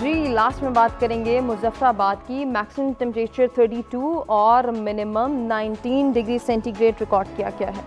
جی last میں بات کریں گے مظفر آباد کی. میکسیمم ٹمپریچر 32 اور minimum 19 degree centigrade record کیا گیا ہے.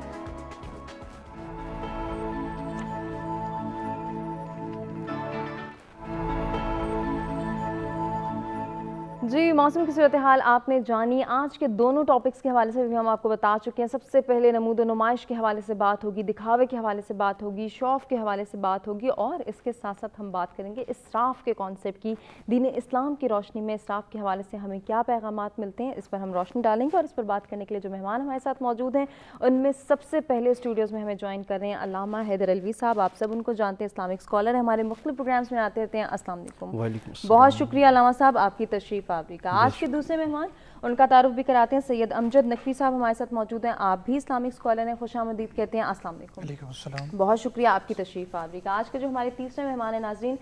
جی موسم کی صورتحال آپ نے جانی. آج کے دونوں ٹاپکس کے حوالے سے بھی ہم آپ کو بتا چکے ہیں. سب سے پہلے نمود و نمائش کے حوالے سے بات ہوگی, دکھاوے کے حوالے سے بات ہوگی, شو آف کے حوالے سے بات ہوگی, اور اس کے ساتھ ساتھ ہم بات کریں گے اسراف کے کانسیپٹ کی. دین اسلام کی روشنی میں اسراف کے حوالے سے ہمیں کیا پیغامات ملتے ہیں, اس پر ہم روشنی ڈالیں گے. اور اس پر بات کرنے کے لیے جو مہمان ہمارے ساتھ موجود ہیں ان میں سب سے پہلے اسٹوڈیوز میں ہمیں جوائن کر رہے ہیں علامہ حیدر علوی صاحب. آپ سب ان کو جانتے ہیں, اسلامک اسکالر ہیں, ہمارے مختلف پروگرامس میں آتے رہتے ہیں. السلام علیکم. وعلیکم السلام. بہت شکریہ علامہ صاحب آپ کی تشریف آوری کا. آج کے دوسرے مہمان ان کا تعارف بھی کراتے ہیں. سید امجد نقوی صاحب ہمارے ساتھ موجود ہیں, آپ بھی اسلامک اسکالر ہیں, خوش آمدید کہتے ہیں. السلام علیکم. وعلیکم السلام. بہت شکریہ آپ کی تشریف آوری کا. آج کے جو ہمارے تیسرے مہمان ہیں ناظرین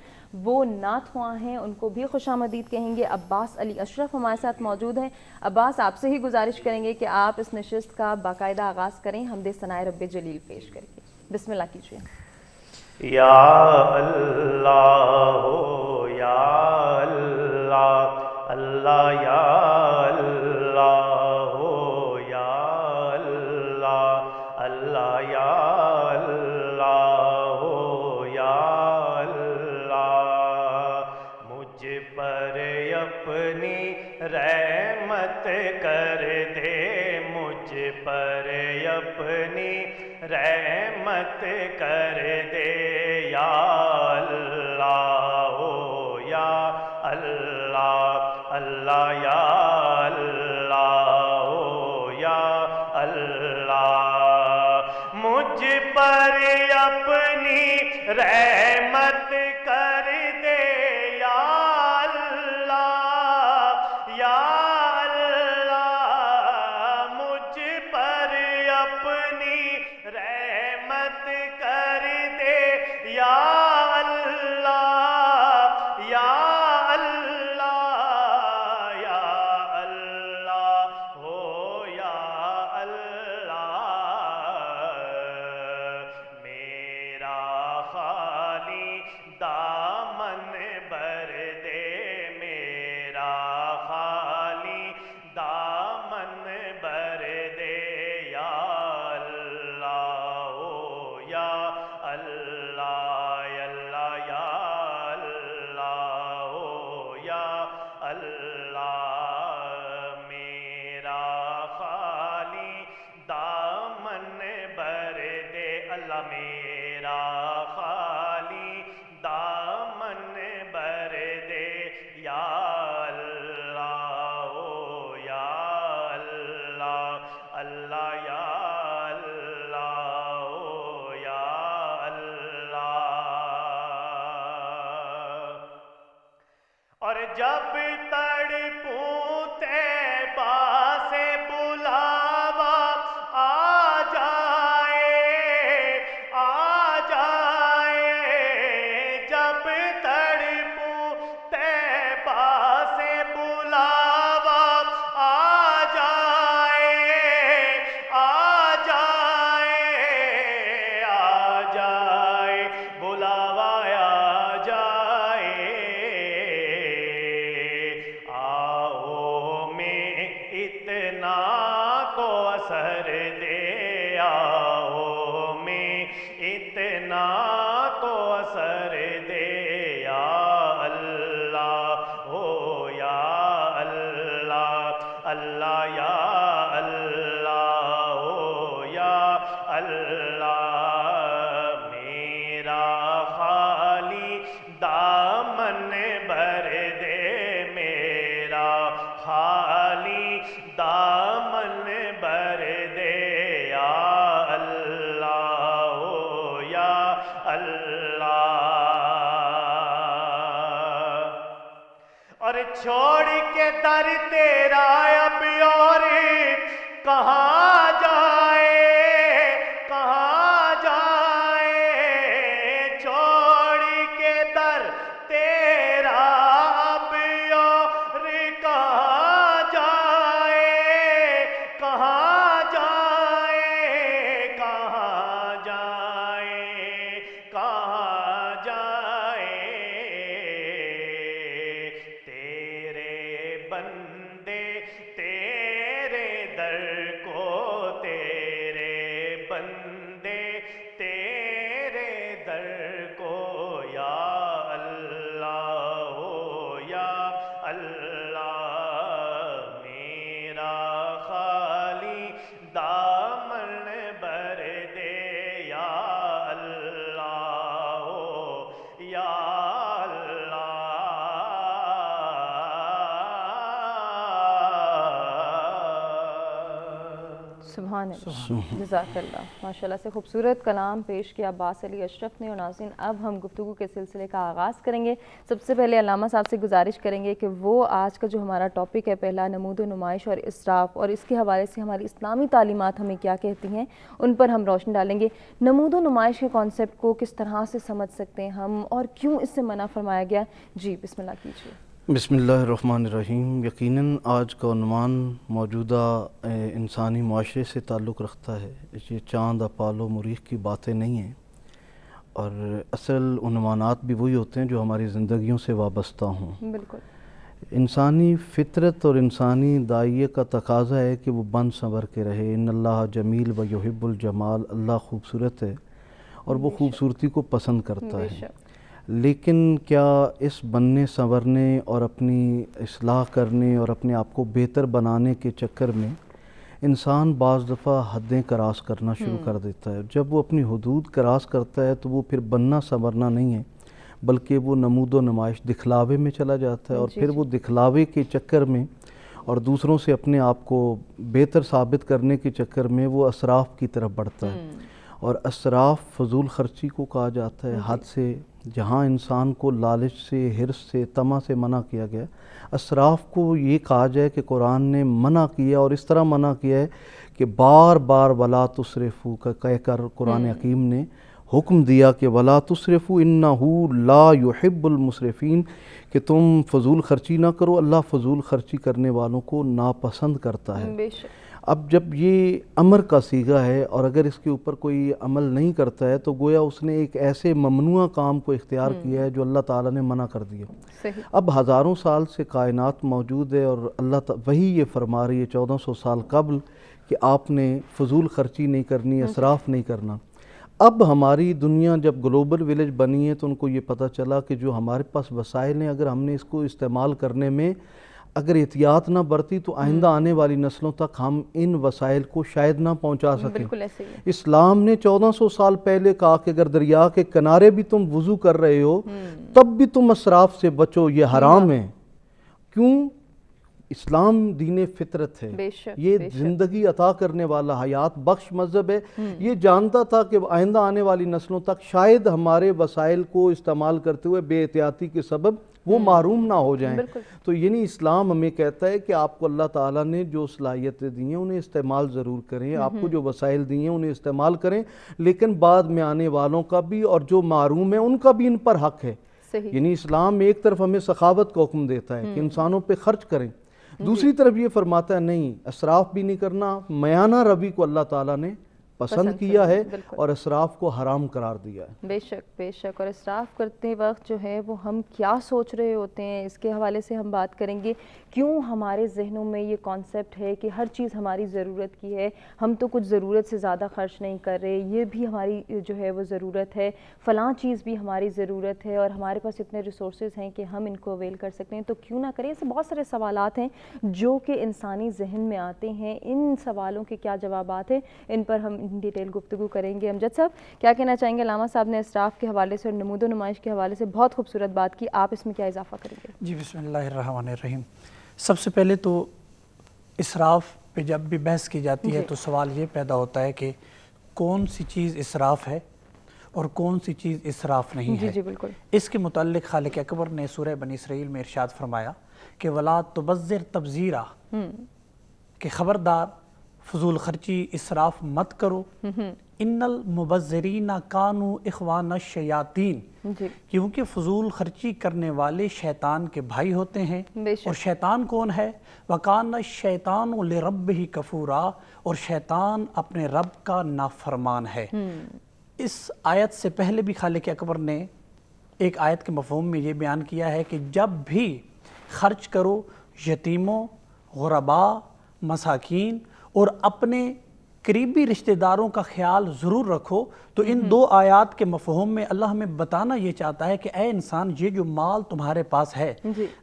وہ نعت خواں ہیں, ان کو بھی خوش آمدید کہیں گے. عباس علی اشرف ہمارے ساتھ موجود ہیں. عباس آپ سے ہی گزارش کریں گے کہ آپ اس نشست کا باقاعدہ آغاز کریں حمد ثنائے رب جلیل پیش کر کے. بسم اللہ کیجیے. یا اللہ ہو یا اللہ, اللہ یا اللہ ہو یا اللہ, اللہ یا اللہ ہو یا اللہ. مجھ پر اپنی رحمت کر دے, مجھ پر اپنی رحمت کر دے, یا اللہ ہو یا اللہ, اللہ یا اللہ ہو یا اللہ. مجھ پر اپنی رحمت کر دے یا اللہ, یا اللہ. مجھ پر اپنی رحمت کر دے یا اللہ, یا اللہ, یا اللہ ہو یا اللہ. میرا خالی دامن بھر دے, میرا خالی دامن بھر دے, یا اللہ ہو یا اللہ, اللہ یا اللہ ہو یا اللہ. میرا خالی دامن بھر دے اللہ, میرا خالی دامن بھر دے, یا اللہ ہو یا اللہ, اللہ یا اللہ ہو یا اللہ. اور جب تڑپوں طیبہ سے بلاوا آ جائے, آ جائے, جب تڑپوں طیبہ سے بلاوا آ جائے, آ جائے, آ جائے, بلاوا آ جائے. آؤ میں اتنا کو اثر دے, آؤ میں اتنا کو اثر دے, یا اللہ ہو یا اللہ, اللہ یا اللہ ہو یا اللہ. میرا خالی دامن بھر دے, میرا خالی دامن بھر دے, یا اللہ ہو یا اللہ. اور چھوڑ کے در تیرا اب اور کہاں جائے, کہاں جائے, چھوڑ کے در تیرا اب اور کہاں جائے, کہاں جائے, کہاں جائے, کہاں جائے. سبحان اللہ، جزاک اللہ، ماشاءاللہ سے خوبصورت کلام پیش کیا عباس علی اشرف نے۔ اور ناظرین اب ہم گفتگو کے سلسلے کا آغاز کریں گے۔ سب سے پہلے علامہ صاحب سے گزارش کریں گے کہ وہ آج کا جو ہمارا ٹاپک ہے پہلا، نمود و نمائش اور اسراف، اور اس کے حوالے سے ہماری اسلامی تعلیمات ہمیں کیا کہتی ہیں، ان پر ہم روشنی ڈالیں گے۔ نمود و نمائش کے کانسیپٹ کو کس طرح سے سمجھ سکتے ہیں ہم، اور کیوں اس سے منع فرمایا گیا؟ جی بسم اللہ کیجیے۔ بسم اللہ الرحمن الرحیم۔ یقیناً آج کا عنوان موجودہ انسانی معاشرے سے تعلق رکھتا ہے۔ یہ چاند اپال و مریخ کی باتیں نہیں ہیں، اور اصل عنوانات بھی وہی ہوتے ہیں جو ہماری زندگیوں سے وابستہ ہوں۔ بالکل، انسانی فطرت اور انسانی داعیے کا تقاضا ہے کہ وہ بن سنور کے رہے۔ ان اللہ جمیل و یحب الجمال، اللہ خوبصورت ہے اور وہ خوبصورتی کو پسند کرتا ہے۔ لیکن کیا اس بننے سنورنے اور اپنی اصلاح کرنے اور اپنے آپ کو بہتر بنانے کے چکر میں انسان بعض دفعہ حدیں کراس کرنا شروع کر دیتا ہے؟ جب وہ اپنی حدود کراس کرتا ہے تو وہ پھر بننا سنورنا نہیں ہے، بلکہ وہ نمود و نمائش دکھلاوے میں چلا جاتا ہے، اور پھر وہ دکھلاوے کے چکر میں اور دوسروں سے اپنے آپ کو بہتر ثابت کرنے کے چکر میں وہ اسراف کی طرف بڑھتا ہے۔ اور اسراف فضول خرچی کو کہا جاتا ہے، حد سے، جہاں انسان کو لالچ سے، حرص سے، طمع سے منع کیا گیا۔ اسراف کو یہ کہا جائے کہ قرآن نے منع کیا، اور اس طرح منع کیا ہے کہ بار بار ولا تسرفوا کا کہہ کر قرآن حکیم نے حکم دیا کہ ولا تسرفوا انہ لا یحب المسرفین، کہ تم فضول خرچی نہ کرو، اللہ فضول خرچی کرنے والوں کو ناپسند کرتا ہے۔ بے شک۔ اب جب یہ امر کا صیغہ ہے اور اگر اس کے اوپر کوئی عمل نہیں کرتا ہے تو گویا اس نے ایک ایسے ممنوع کام کو اختیار کیا ہے جو اللہ تعالیٰ نے منع کر دیا۔ صحیح۔ اب ہزاروں سال سے کائنات موجود ہے، اور اللہ وہی یہ فرما رہی ہے 1400 سال قبل کہ آپ نے فضول خرچی نہیں کرنی، اسراف نہیں کرنا۔ اب ہماری دنیا جب گلوبل ویلیج بنی ہے تو ان کو یہ پتہ چلا کہ جو ہمارے پاس وسائل ہیں، اگر ہم نے اس کو استعمال کرنے میں اگر احتیاط نہ برتی تو آئندہ آنے والی نسلوں تک ہم ان وسائل کو شاید نہ پہنچا سکیں۔ بالکل ایسے ہی۔ اسلام نے 1400 سال پہلے کہا کہ اگر دریا کے کنارے بھی تم وضو کر رہے ہو تب بھی تم اسراف سے بچو، یہ حرام ہے۔ کیوں؟ اسلام دین فطرت ہے، یہ زندگی عطا کرنے والا حیات بخش مذہب ہے۔ یہ جانتا تھا کہ آئندہ آنے والی نسلوں تک شاید ہمارے وسائل کو استعمال کرتے ہوئے بے احتیاطی کے سبب وہ محروم نہ ہو جائیں۔ تو یعنی اسلام ہمیں کہتا ہے کہ آپ کو اللہ تعالیٰ نے جو صلاحیتیں دی ہیں انہیں استعمال ضرور کریں، آپ کو جو وسائل دی ہیں انہیں استعمال کریں، لیکن بعد میں آنے والوں کا بھی اور جو محروم ہیں ان کا بھی ان پر حق ہے۔ یعنی اسلام ایک طرف ہمیں سخاوت کا حکم دیتا ہے کہ انسانوں پہ خرچ کریں، دوسری طرف یہ فرماتا ہے نہیں، اسراف بھی نہیں کرنا۔ میانہ روی کو اللہ تعالیٰ نے پسند کیا ہے اور اسراف کو حرام قرار دیا ہے۔ بے شک بے شک۔ اور اسراف کرتے وقت جو ہے وہ ہم کیا سوچ رہے ہوتے ہیں، اس کے حوالے سے ہم بات کریں گے۔ کیوں ہمارے ذہنوں میں یہ کانسیپٹ ہے کہ ہر چیز ہماری ضرورت کی ہے، ہم تو کچھ ضرورت سے زیادہ خرچ نہیں کر رہے، یہ بھی ہماری جو ہے وہ ضرورت ہے، فلاں چیز بھی ہماری ضرورت ہے، اور ہمارے پاس اتنے ریسورسز ہیں کہ ہم ان کو اویل کر سکتے ہیں، تو کیوں نہ کریں؟ ایسے بہت سارے سوالات ہیں جو کہ انسانی ذہن میں آتے ہیں۔ ان سوالوں کے کیا جوابات ہیں، ان پر ہم ڈیٹیل گفتگو کریں گے۔ امجد صاحب کیا کہنا چاہیں گے؟ علامہ صاحب نے اسراف کے حوالے سے اور نمود و نمائش کے حوالے سے بہت خوبصورت بات کی، آپ اس میں کیا اضافہ کریں گے؟ جی بسم اللہ الرحمن الرحیم۔ سب سے پہلے تو اسراف پہ جب بھی بحث کی جاتی ہے تو سوال یہ پیدا ہوتا ہے کہ کون سی چیز اسراف ہے اور کون سی چیز اسراف نہیں ہے۔ جی بالکل۔ اس کے متعلق خالق اکبر نے سورہ بنی اسرائیل میں ارشاد فرمایا کہ وَلَا تُبَذِّرْ تَبْذِيرًا، کہ خبردار فضول خرچی اسراف مت کرو۔ ان المبذرین کانوا اخوان الشیاطین، کیونکہ فضول خرچی کرنے والے شیطان کے بھائی ہوتے ہیں۔ اور شیطان کون ہے؟ وَكَانَ الشَّيْطَانُ لِرَبِّهِ كَفُورًا، اور شیطان اپنے رب کا نافرمان ہے۔ اس آیت سے پہلے بھی خالق اکبر نے ایک آیت کے مفہوم میں یہ بیان کیا ہے کہ جب بھی خرچ کرو یتیموں، غرباء، مساکین اور اپنے قریبی رشتہ داروں کا خیال ضرور رکھو۔ تو ان دو آیات کے مفہوم میں اللہ ہمیں بتانا یہ چاہتا ہے کہ اے انسان، یہ جو مال تمہارے پاس ہے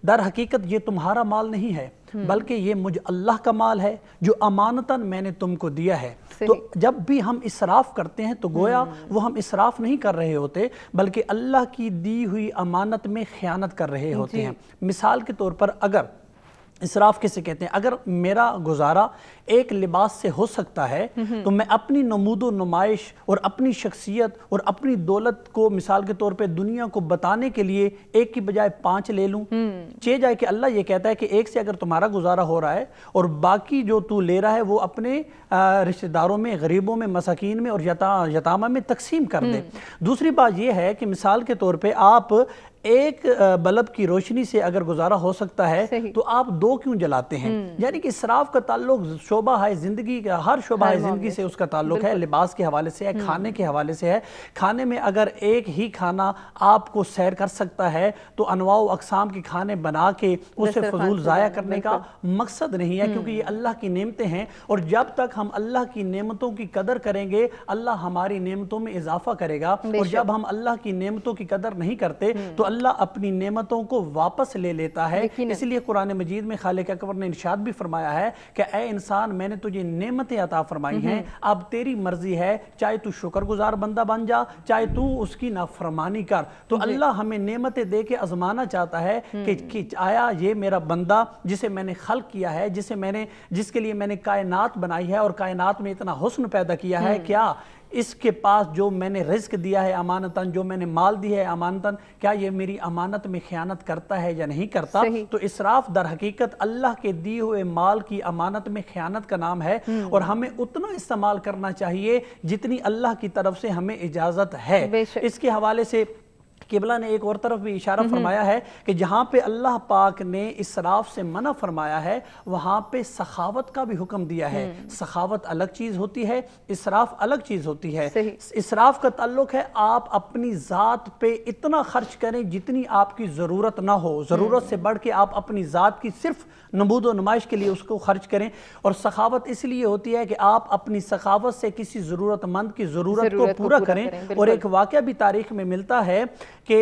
در حقیقت یہ تمہارا مال نہیں ہے، بلکہ یہ مجھ اللہ کا مال ہے جو امانتاً میں نے تم کو دیا ہے۔ تو جب بھی ہم اسراف کرتے ہیں تو گویا وہ ہم اسراف نہیں کر رہے ہوتے، بلکہ اللہ کی دی ہوئی امانت میں خیانت کر رہے ہوتے ہیں۔ مثال کے طور پر اگر اسراف کسے کہتے ہیں؟ اگر میرا گزارا ایک لباس سے ہو سکتا ہے تو میں اپنی نمود و نمائش اور اپنی شخصیت اور اپنی دولت کو مثال کے طور پہ دنیا کو بتانے کے لیے ایک کی بجائے 5 لے لوں، جائے کہ اللہ یہ کہتا ہے کہ ایک سے اگر تمہارا گزارا ہو رہا ہے اور باقی جو تو لے رہا ہے وہ اپنے رشتہ داروں میں، غریبوں میں، مساکین میں اور یتامہ میں تقسیم کر دے۔ دوسری بات یہ ہے کہ مثال کے طور پہ آپ ایک بلب کی روشنی سے اگر گزارا ہو سکتا ہے تو آپ 2 کیوں جلاتے ہیں؟ یعنی کہ اسراف کا تعلق شعبہ ہے زندگی کا، ہر شعبہ ہے زندگی سے اس کا تعلق ہے، لباس کے حوالے سے ہے، کھانے کے حوالے سے ہے۔ کھانے میں اگر ایک ہی کھانا آپ کو سیر کر سکتا ہے تو انواع و اقسام کے کھانے بنا کے اسے فضول ضائع کرنے کا مقصد نہیں ہے، کیونکہ یہ اللہ کی نعمتیں ہیں، اور جب تک ہم اللہ کی نعمتوں کی قدر کریں گے اللہ ہماری نعمتوں میں اضافہ کرے گا، اور جب ہم اللہ کی نعمتوں کی قدر نہیں کرتے تو اللہ اپنی نعمتوں کو واپس لے لیتا ہے۔ اس لیے قرآن مجید میں خالق اکبر نے ارشاد بھی فرمایا ہے کہ اے انسان میں نے تجھے نعمتیں عطا فرمائی ہیں، اب تیری مرضی ہے، چاہے تو شکر گزار بندہ بن جا، چاہے تو اس کی نافرمانی کر۔ تو اللہ ہمیں نعمتیں دے کے آزمانا چاہتا ہے کہ آیا یہ میرا بندہ جسے میں نے خلق کیا ہے، جس کے لیے میں نے کائنات بنائی ہے اور کائنات میں اتنا حسن پیدا کیا ہے، کیا اس کے پاس جو میں نے رزق دیا ہے امانتاً، جو میں نے مال دیا ہے امانتاً، کیا یہ میری امانت میں خیانت کرتا ہے یا نہیں کرتا؟ تو اسراف در حقیقت اللہ کے دیے ہوئے مال کی امانت میں خیانت کا نام ہے، اور ہمیں اتنا استعمال کرنا چاہیے جتنی اللہ کی طرف سے ہمیں اجازت ہے۔ اس کے حوالے سے قبلہ نے ایک اور طرف بھی اشارہ فرمایا ہے کہ جہاں پہ اللہ پاک نے اسراف سے منع فرمایا ہے وہاں پہ سخاوت کا بھی حکم دیا ہے۔ سخاوت الگ چیز ہوتی ہے، اسراف الگ چیز ہوتی ہے۔ اسراف کا تعلق ہے آپ اپنی ذات پہ اتنا خرچ کریں جتنی آپ کی ضرورت نہ ہو، ضرورت سے بڑھ کے آپ اپنی ذات کی صرف نمود و نمائش کے لیے اس کو خرچ کریں۔ اور سخاوت اس لیے ہوتی ہے کہ آپ اپنی سخاوت سے کسی ضرورت مند کی ضرورت کو پورا کریں۔ اور ایک واقعہ بھی تاریخ میں ملتا ہے کہ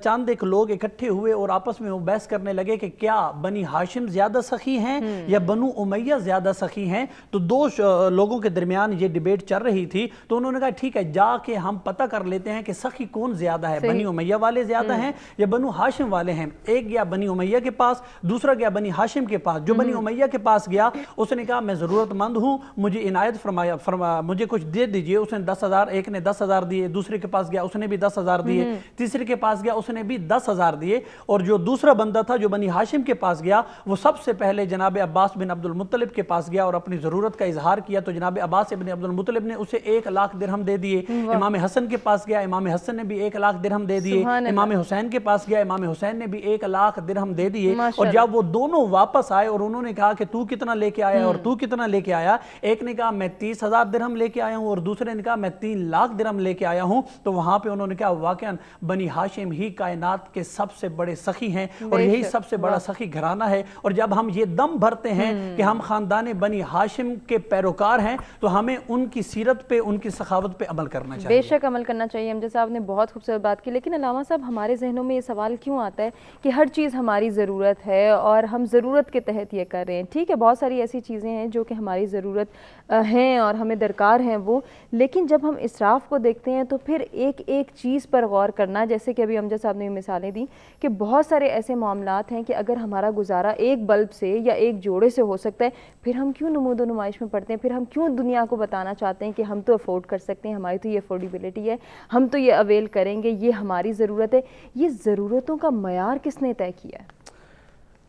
چند ایک لوگ اکٹھے ہوئے اور آپس میں وہ بحث کرنے لگے کہ کیا بنی ہاشم زیادہ سخی ہیں یا بنو امیہ زیادہ سخی ہیں؟ تو 2 لوگوں کے درمیان یہ ڈیبیٹ چل رہی تھی، تو انہوں نے کہا ٹھیک ہے جا کے ہم پتہ کر لیتے ہیں کہ سخی کون زیادہ ہے، بنی امیہ والے زیادہ ہیں یا بنو ہاشم والے ہیں۔ ایک گیا بنی امیہ کے پاس، دوسرا گیا بنی ہاشم کے پاس۔ جو بنی امیہ کے پاس گیا اس نے کہا میں ضرورت مند ہوں، مجھے عنایت فرمایا، مجھے کچھ دے دیجئے۔ اس نے 10,000، ایک نے 10,000 دیے، دوسرے کے پاس گیا اس نے بھی 10,000 دیے، تیسرے کے پاس گیا اس نے بھی 10,000 دیے، اور جو دوسرا بندہ تھا جو بنی ہاشم کے پاس گیا وہ سب سے پہلے جناب عباس بن عبد المطلب کے پاس گیا اور اپنی ضرورت کا اظہار کیا، تو جناب عباس بن عبد المطلب نے اسے 1,00,000 درہم دے دیے۔ امام حسن کے پاس گیا، امام حسن نے بھی 1,00,000 درہم دے دیے۔ امام حسین کے پاس گیا، امام حسین نے بھی 1,00,000 درہم دے دیے۔ اور جب وہ دونوں واپس آئے اور انہوں نے کہا کہ تو کتنا لے کے آیا اور تو کتنا لے کے آیا، ایک نے کہا میں 30,000 درہم لے کے آیا ہوں اور دوسرے نے کہا میں 3,00,000 درہم لے کے آیا ہوں، تو وہاں پہ انہوں نے کہا واقعاً بنی ہاشم ہی کائنات کے سب سے بڑے سخی ہیں اور یہی سب سے بڑا سخی گھرانہ ہے۔ اور جب ہم یہ دم بھرتے ہیں کہ ہم خاندان بنی ہاشم کے پیروکار ہیں تو ہمیں ان کی سیرت پہ، ان کی سخاوت پہ عمل کرنا چاہیے۔ بے شک عمل کرنا چاہیے۔ امجد صاحب نے بہت خوبصورت بات کی، لیکن علامہ صاحب ہمارے ذہنوں میں یہ سوال کیوں آتا ہے کہ ہر چیز ہماری ضرورت ہے اور ہم ضرورت کے تحت یہ کر رہے ہیں؟ ٹھیک ہے بہت ساری ایسی چیزیں ہیں جو کہ ہماری ضرورت ہیں اور ہمیں درکار ہیں وہ، لیکن جب ہم اسراف کو دیکھتے ہیں تو پھر ایک ایک چیز پر غور کرنا، جیسے کہ ابھی امجد صاحب نے مثالیں دی کہ بہت سارے ایسے معاملات ہیں کہ اگر ہمارا گزارا ایک بلب سے یا ایک جوڑے سے ہو سکتا ہے، پھر ہم کیوں نمود و نمائش میں پڑتے ہیں؟ پھر ہم کیوں دنیا کو بتانا چاہتے ہیں کہ ہم تو افورڈ کر سکتے ہیں، ہماری تو یہ افورڈیبلٹی ہے، ہم تو یہ اویل کریں گے، یہ ہماری ضرورت ہے؟ یہ ضرورتوں کا معیار کس نے طے کیا ہے؟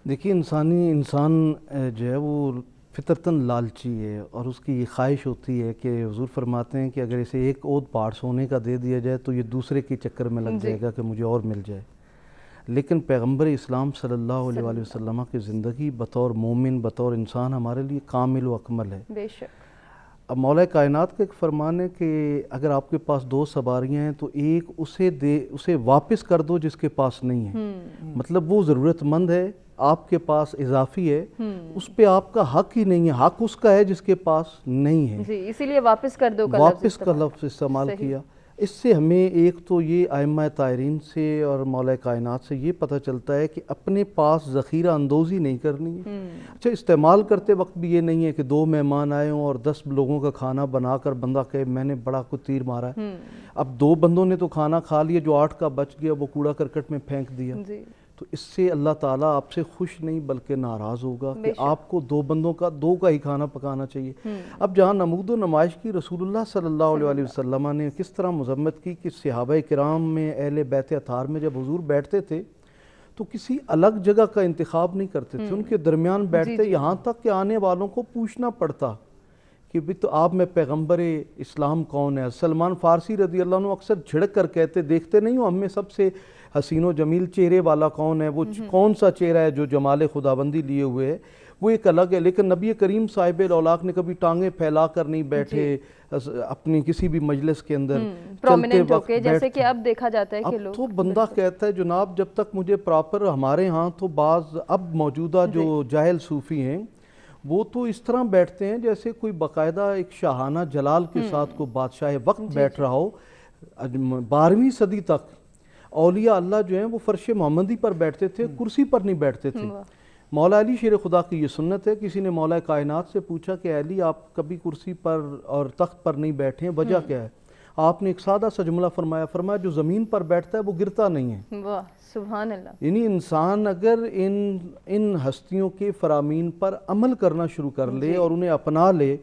دیکھیے انسان جو ہے وہ فطرتاً لالچی ہے، اور اس کی یہ خواہش ہوتی ہے کہ حضور فرماتے ہیں کہ اگر اسے ایک عود پہاڑ سونے کا دے دیا جائے تو یہ دوسرے کے چکر میں لگ جائے گا کہ مجھے اور مل جائے۔ لیکن پیغمبر اسلام صلی اللہ علیہ وآلہ وسلم کی زندگی بطور مومن، بطور انسان ہمارے لیے کامل و اکمل ہے۔ بے شک۔ اب مولا کائنات کا ایک فرمان ہے کہ اگر آپ کے پاس 2 سواریاں ہیں تو ایک اسے واپس کر دو جس کے پاس نہیں ہے، مطلب وہ ضرورت مند ہے، آپ کے پاس اضافی ہے، اس پہ آپ کا حق ہی نہیں ہے، حق اس کا ہے جس کے پاس نہیں ہے، جی اسی لیے واپس کر دو واپس کا لفظ استعمال کیا۔ اس سے ہمیں ایک تو یہ ائمہ طاہرین سے اور مولا کائنات سے یہ پتہ چلتا ہے کہ اپنے پاس ذخیرہ اندوزی نہیں کرنی ہے۔ اچھا استعمال کرتے وقت بھی یہ نہیں ہے کہ 2 مہمان آئے ہوں اور 10 لوگوں کا کھانا بنا کر بندہ کہے میں نے بڑا کو تیر مارا ہے، اب 2 بندوں نے تو کھانا کھا لیا، جو 8 کا بچ گیا وہ کوڑا کرکٹ میں پھینک دیا، تو اس سے اللہ تعالیٰ آپ سے خوش نہیں بلکہ ناراض ہوگا کہ آپ کو دو کا ہی کھانا پکانا چاہیے۔ اب جہاں نمود و نمائش کی رسول اللہ صلی اللہ علیہ وسلم نے کس طرح مذمت کی کہ صحابہ کرام میں اہل بیت اطہار میں جب حضور بیٹھتے تھے تو کسی الگ جگہ کا انتخاب نہیں کرتے تھے، ان کے درمیان بیٹھتے، یہاں تک کہ آنے والوں کو پوچھنا پڑتا کہ بھی تو آپ میں پیغمبر اسلام کون ہے۔ سلمان فارسی رضی اللہ عنہ اکثر جھڑک کر کہتے، دیکھتے نہیں ہو ہم میں سب سے حسین و جمیل چہرے والا کون ہے، وہ کون سا چہرہ ہے جو جمال خداوندی لیے ہوئے ہے، وہ ایک الگ ہے۔ لیکن نبی کریم صاحب الاولاق نے کبھی ٹانگیں پھیلا کر نہیں بیٹھے اپنی کسی بھی مجلس کے اندر چلتے وقت، جیسے کہ اب دیکھا جاتا ہے کہ اب تو بندہ کہتا ہے جناب جب تک مجھے پراپر، ہمارے ہاں تو بعض اب موجودہ جو جاہل صوفی ہیں وہ تو اس طرح بیٹھتے ہیں جیسے کوئی باقاعدہ ایک شاہانہ جلال کے ساتھ کو بادشاہ وقت بیٹھ رہا ہو۔ 12ویں صدی تک اولیاء اللہ جو ہیں وہ فرش محمدی پر بیٹھتے تھے، کرسی پر نہیں بیٹھتے تھے۔ مولا علی شیر خدا کی یہ سنت ہے، کسی نے مولا کائنات سے پوچھا کہ علی آپ کبھی کرسی پر اور تخت پر نہیں بیٹھے ہیں، وجہ کیا ہے؟ آپ نے ایک سادہ سا جملہ فرمایا جو زمین پر بیٹھتا ہے وہ گرتا نہیں ہے۔ واہ سبحان اللہ۔ یعنی انسان اگر ان ہستیوں کے فرامین پر عمل کرنا شروع کر لے اور انہیں اپنا لے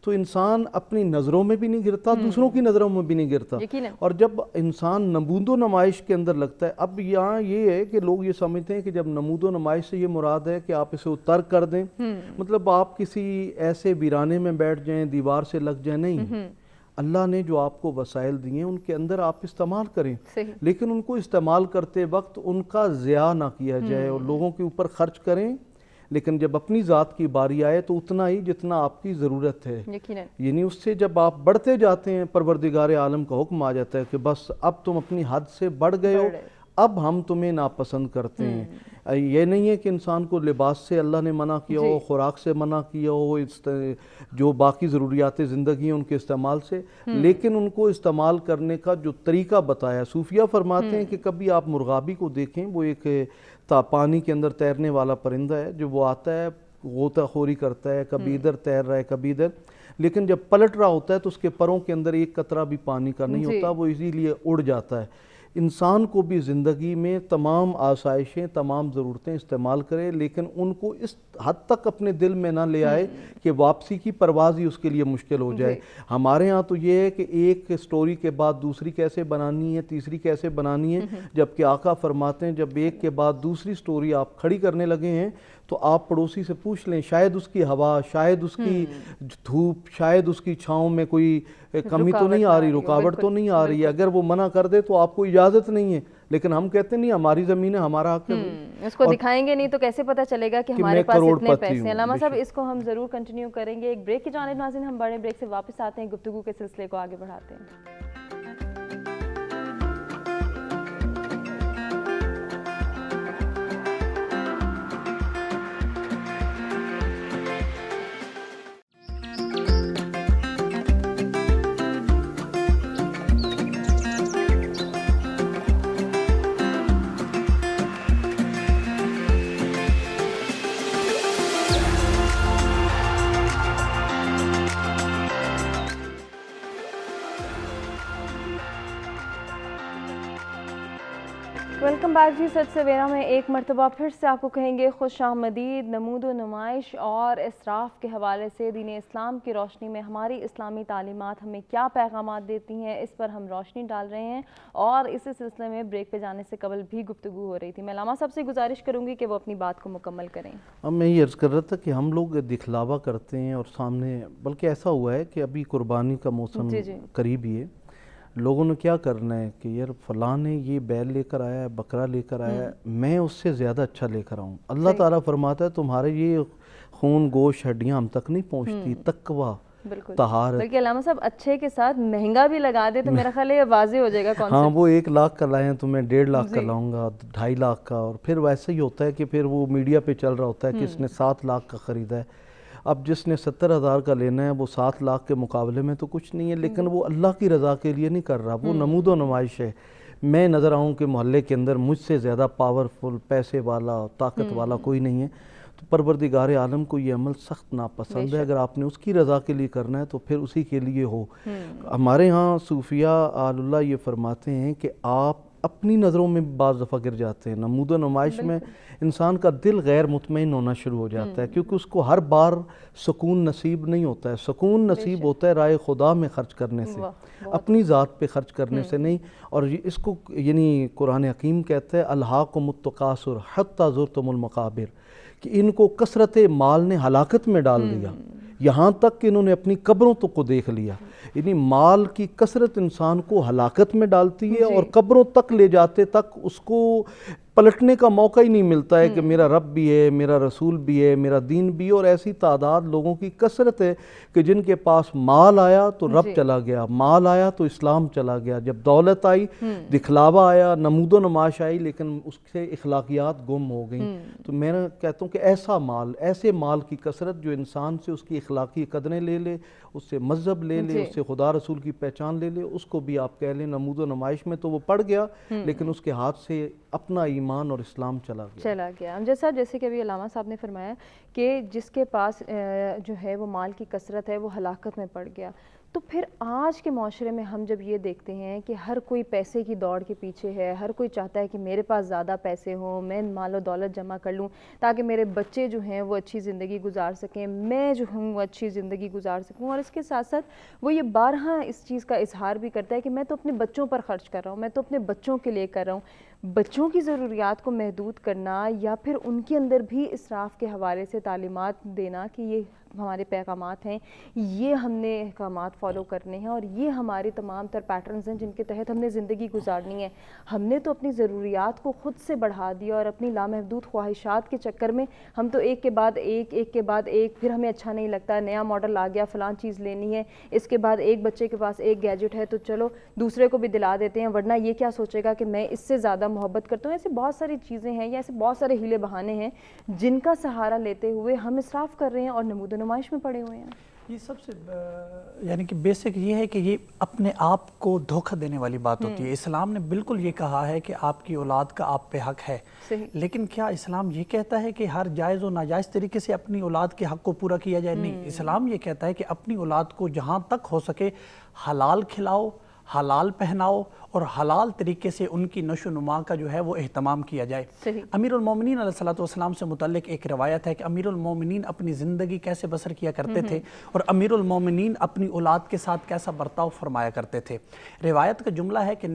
تو انسان اپنی نظروں میں بھی نہیں گرتا، دوسروں کی نظروں میں بھی نہیں گرتا۔ اور جب انسان نمود و نمائش کے اندر لگتا ہے، اب یہاں یہ ہے کہ لوگ یہ سمجھتے ہیں کہ جب نمود و نمائش سے یہ مراد ہے کہ آپ اسے ترک کر دیں، مطلب آپ کسی ایسے ویرانے میں بیٹھ جائیں، دیوار سے لگ جائیں، نہیں۔ اللہ نے جو آپ کو وسائل دیے ہیں ان کے اندر آپ استعمال کریں، لیکن ان کو استعمال کرتے وقت ان کا ضیاع نہ کیا جائے، اور لوگوں کے اوپر خرچ کریں، لیکن جب اپنی ذات کی باری آئے تو اتنا ہی جتنا آپ کی ضرورت ہے۔ یعنی اس سے جب آپ بڑھتے جاتے ہیں پروردگار عالم کا حکم آ جاتا ہے کہ بس اب تم اپنی حد سے بڑھ گئے ہو، اب ہم تمہیں ناپسند کرتے ہیں۔ یہ نہیں ہے کہ انسان کو لباس سے اللہ نے منع کیا ہو، خوراک سے منع کیا ہو، جو باقی ضروریات زندگی ہیں ان کے استعمال سے، لیکن ان کو استعمال کرنے کا جو طریقہ بتایا۔ صوفیہ فرماتے ہیں کہ کبھی آپ مرغابی کو دیکھیں، وہ ایک پانی کے اندر تیرنے والا پرندہ ہے، جو وہ آتا ہے غوطہ خوری کرتا ہے، کبھی ادھر تیر رہا ہے کبھی ادھر، لیکن جب پلٹ رہا ہوتا ہے تو اس کے پروں کے اندر ایک قطرہ بھی پانی کا نہیں ہوتا، وہ اسی لیے اڑ جاتا ہے۔ انسان کو بھی زندگی میں تمام آسائشیں، تمام ضرورتیں استعمال کرے، لیکن ان کو اس حد تک اپنے دل میں نہ لے آئے کہ واپسی کی پرواز ہی اس کے لیے مشکل ہو جائے۔ ہمارے ہاں تو یہ ہے کہ ایک سٹوری کے بعد دوسری کیسے بنانی ہے، تیسری کیسے بنانی ہے، جبکہ آقا فرماتے ہیں جب ایک کے بعد دوسری سٹوری آپ کھڑی کرنے لگے ہیں تو آپ پڑوسی سے پوچھ لیں، شاید اس کی ہوا، شاید اس کی دھوپ، شاید اس کی چھاؤں میں کوئی کمی تو نہیں آ رہی، رکاوٹ تو نہیں آ رہی ہے۔ اگر وہ منع کر دے تو آپ کو اجازت نہیں ہے، لیکن ہم کہتے نہیں ہماری زمین ہے، ہمارا حق ہے۔ اس کو دکھائیں گے نہیں تو کیسے پتہ چلے گا کہ ہمارے پاس اتنے پیسے ہیں۔ علامہ صاحب اس کو ہم ضرور کنٹینیو کریں گے، ایک بریک کی جانب ناظرین، ہم بڑے بریک سے واپس آتے ہیں، گفتگو کے سلسلے کو آگے بڑھاتے ہیں۔ ویلکم بیک جی، سچ سویرا میں ایک مرتبہ پھر سے آپ کو کہیں گے خوش آمدید۔ نمود و نمائش اور اسراف کے حوالے سے دین اسلام کی روشنی میں ہماری اسلامی تعلیمات ہمیں کیا پیغامات دیتی ہیں، اس پر ہم روشنی ڈال رہے ہیں، اور اسی سلسلے میں بریک پہ جانے سے قبل بھی گفتگو ہو رہی تھی۔ میں علامہ صاحب سے گزارش کروں گی کہ وہ اپنی بات کو مکمل کریں۔ اب میں یہ عرض کر رہا تھا کہ ہم لوگ دکھلاوا کرتے ہیں، اور سامنے بلکہ ایسا ہوا ہے کہ ابھی قربانی کا موسم قریب ہی ہے، لوگوں نے کیا کرنا ہے کہ یار فلاں نے یہ بیل لے کر آیا ہے، بکرا لے کر آیا ہے، میں اس سے زیادہ اچھا لے کر آؤں۔ اللہ تعالیٰ فرماتا ہے تمہارے یہ خون گوشت ہڈیاں ہم تک نہیں پہنچتی، تقویٰ، طہارت۔ بلکہ علامہ صاحب اچھے کے ساتھ مہنگا بھی لگا دے تو میرا خیال ہے واضح ہو جائے گا کون سا۔ ہاں، وہ 1 لاکھ کا لائیں تو میں 1.5 لاکھ کا لاؤں گا، 2.5 لاکھ کا، اور پھر ویسے ہی ہوتا ہے کہ پھر وہ میڈیا پہ چل رہا ہوتا ہے کہ اس نے 7 لاکھ کا خریدا ہے۔ اب جس نے 70,000 کا لینا ہے وہ 7 لاکھ کے مقابلے میں تو کچھ نہیں ہے، لیکن وہ اللہ کی رضا کے لیے نہیں کر رہا، وہ نمود و نمائش ہے۔ میں نظر آؤں کہ محلے کے اندر مجھ سے زیادہ پاورفل، پیسے والا، طاقت والا کوئی نہیں ہے، تو پروردگار عالم کو یہ عمل سخت ناپسند ہے۔ اگر آپ نے اس کی رضا کے لیے کرنا ہے تو پھر اسی کے لیے ہو۔ ہمارے ہاں صوفیہ آل اللہ یہ فرماتے ہیں کہ آپ اپنی نظروں میں بعض دفعہ گر جاتے ہیں. نمود و نمائش میں انسان کا دل غیر مطمئن ہونا شروع ہو جاتا ہے, کیونکہ اس کو ہر بار سکون نصیب نہیں ہوتا ہے. سکون نصیب ہوتا ہے رائے خدا میں خرچ کرنے سے, اپنی ذات پہ خرچ کرنے سے نہیں. اور اس کو یعنی قرآن حکیم کہتا ہے الہاکم التکاثر حتی زرتم المقابر, کہ ان کو کثرت مال نے ہلاکت میں ڈال دیا, یہاں تک کہ انہوں نے اپنی قبروں تو کو دیکھ لیا. یعنی مال کی کثرت انسان کو ہلاکت میں ڈالتی ہے, اور قبروں تک لے جاتے تک اس کو پلٹنے کا موقع ہی نہیں ملتا ہے کہ میرا رب بھی ہے, میرا رسول بھی ہے, میرا دین بھی ہے. اور ایسی تعداد لوگوں کی کثرت ہے کہ جن کے پاس مال آیا تو رب چلا گیا, مال آیا تو اسلام چلا گیا, جب دولت آئی دکھلاوا آیا, نمود و نمائش آئی, لیکن اس سے اخلاقیات گم ہو گئیں. تو میں کہتا ہوں کہ ایسا مال, ایسے مال کی کثرت جو انسان سے اس کی اخلاقی قدریں لے لے, اس سے مذہب لے لے, اس سے خدا رسول کی پہچان لے لے, اس کو بھی آپ کہہ لیں نمود و نمائش میں تو وہ پڑ گیا, لیکن اس کے ہاتھ سے اپنا ایمان اور اسلام چلا گیا. جیسے کہ ابھی علامہ صاحب نے فرمایا کہ جس کے پاس جو ہے وہ مال کی کثرت ہے وہ ہلاکت میں پڑ گیا. تو پھر آج کے معاشرے میں ہم جب یہ دیکھتے ہیں کہ ہر کوئی پیسے کی دوڑ کے پیچھے ہے, ہر کوئی چاہتا ہے کہ میرے پاس زیادہ پیسے ہوں, میں مال و دولت جمع کر لوں تاکہ میرے بچے جو ہیں وہ اچھی زندگی گزار سکیں, میں جو ہوں وہ اچھی زندگی گزار سکوں. اور اس کے ساتھ ساتھ وہ یہ بارہا اس چیز کا اظہار بھی کرتا ہے کہ میں تو اپنے بچوں پر خرچ کر رہا ہوں, میں تو اپنے بچوں کے لیے کر رہا ہوں. بچوں کی ضروریات کو محدود کرنا یا پھر ان کے اندر بھی اسراف کے حوالے سے تعلیمات دینا کہ یہ ہمارے پیغامات ہیں, یہ ہم نے احکامات فالو کرنے ہیں اور یہ ہمارے تمام تر پیٹرنز ہیں جن کے تحت ہم نے زندگی گزارنی ہے. ہم نے تو اپنی ضروریات کو خود سے بڑھا دیا اور اپنی لامحدود خواہشات کے چکر میں ہم تو ایک کے بعد ایک, پھر ہمیں اچھا نہیں لگتا, نیا ماڈل آ گیا, فلاں چیز لینی ہے, اس کے بعد ایک بچے کے پاس ایک گیجٹ ہے تو چلو دوسرے کو بھی دلا دیتے ہیں, ورنہ یہ کیا سوچے گا کہ میں اس سے زیادہ محبت کرتا ہوں. ایسے بہت ساری چیزیں ہیں یا ایسے بہت سارے ہیلے بہانے ہیں جن کا سہارا لیتے ہوئے ہم اسراف کر رہے ہیں اور نمود و نمائش میں پڑے ہوئے ہیں. یہ سب سے یعنی کہ بیسک یہ ہے کہ یہ اپنے آپ کو دھوکہ دینے والی بات ہوتی ہے. اسلام نے بالکل یہ کہا ہے کہ آپ کی اولاد کا آپ پہ حق ہے, لیکن کیا اسلام یہ کہتا ہے کہ ہر جائز و ناجائز طریقے سے اپنی اولاد کے حق کو پورا کیا جائے؟ نہیں, اسلام یہ کہتا ہے کہ اپنی اولاد کو جہاں تک ہو سکے حلال کھلاؤ, حلال پہناؤ اور حلال طریقے سے ان کی نشو و نما کا جو ہے وہ اہتمام کیا جائے. امیر المومنین علیہ السلام سے متعلق ایک روایت ہے کہ امیر المومنین اپنی زندگی کیسے بسر کیا کرتے تھے اور امیر المومنین اپنی اولاد کے ساتھ کیسا برتاؤ فرمایا کرتے تھے. روایت کا جملہ ہے کہ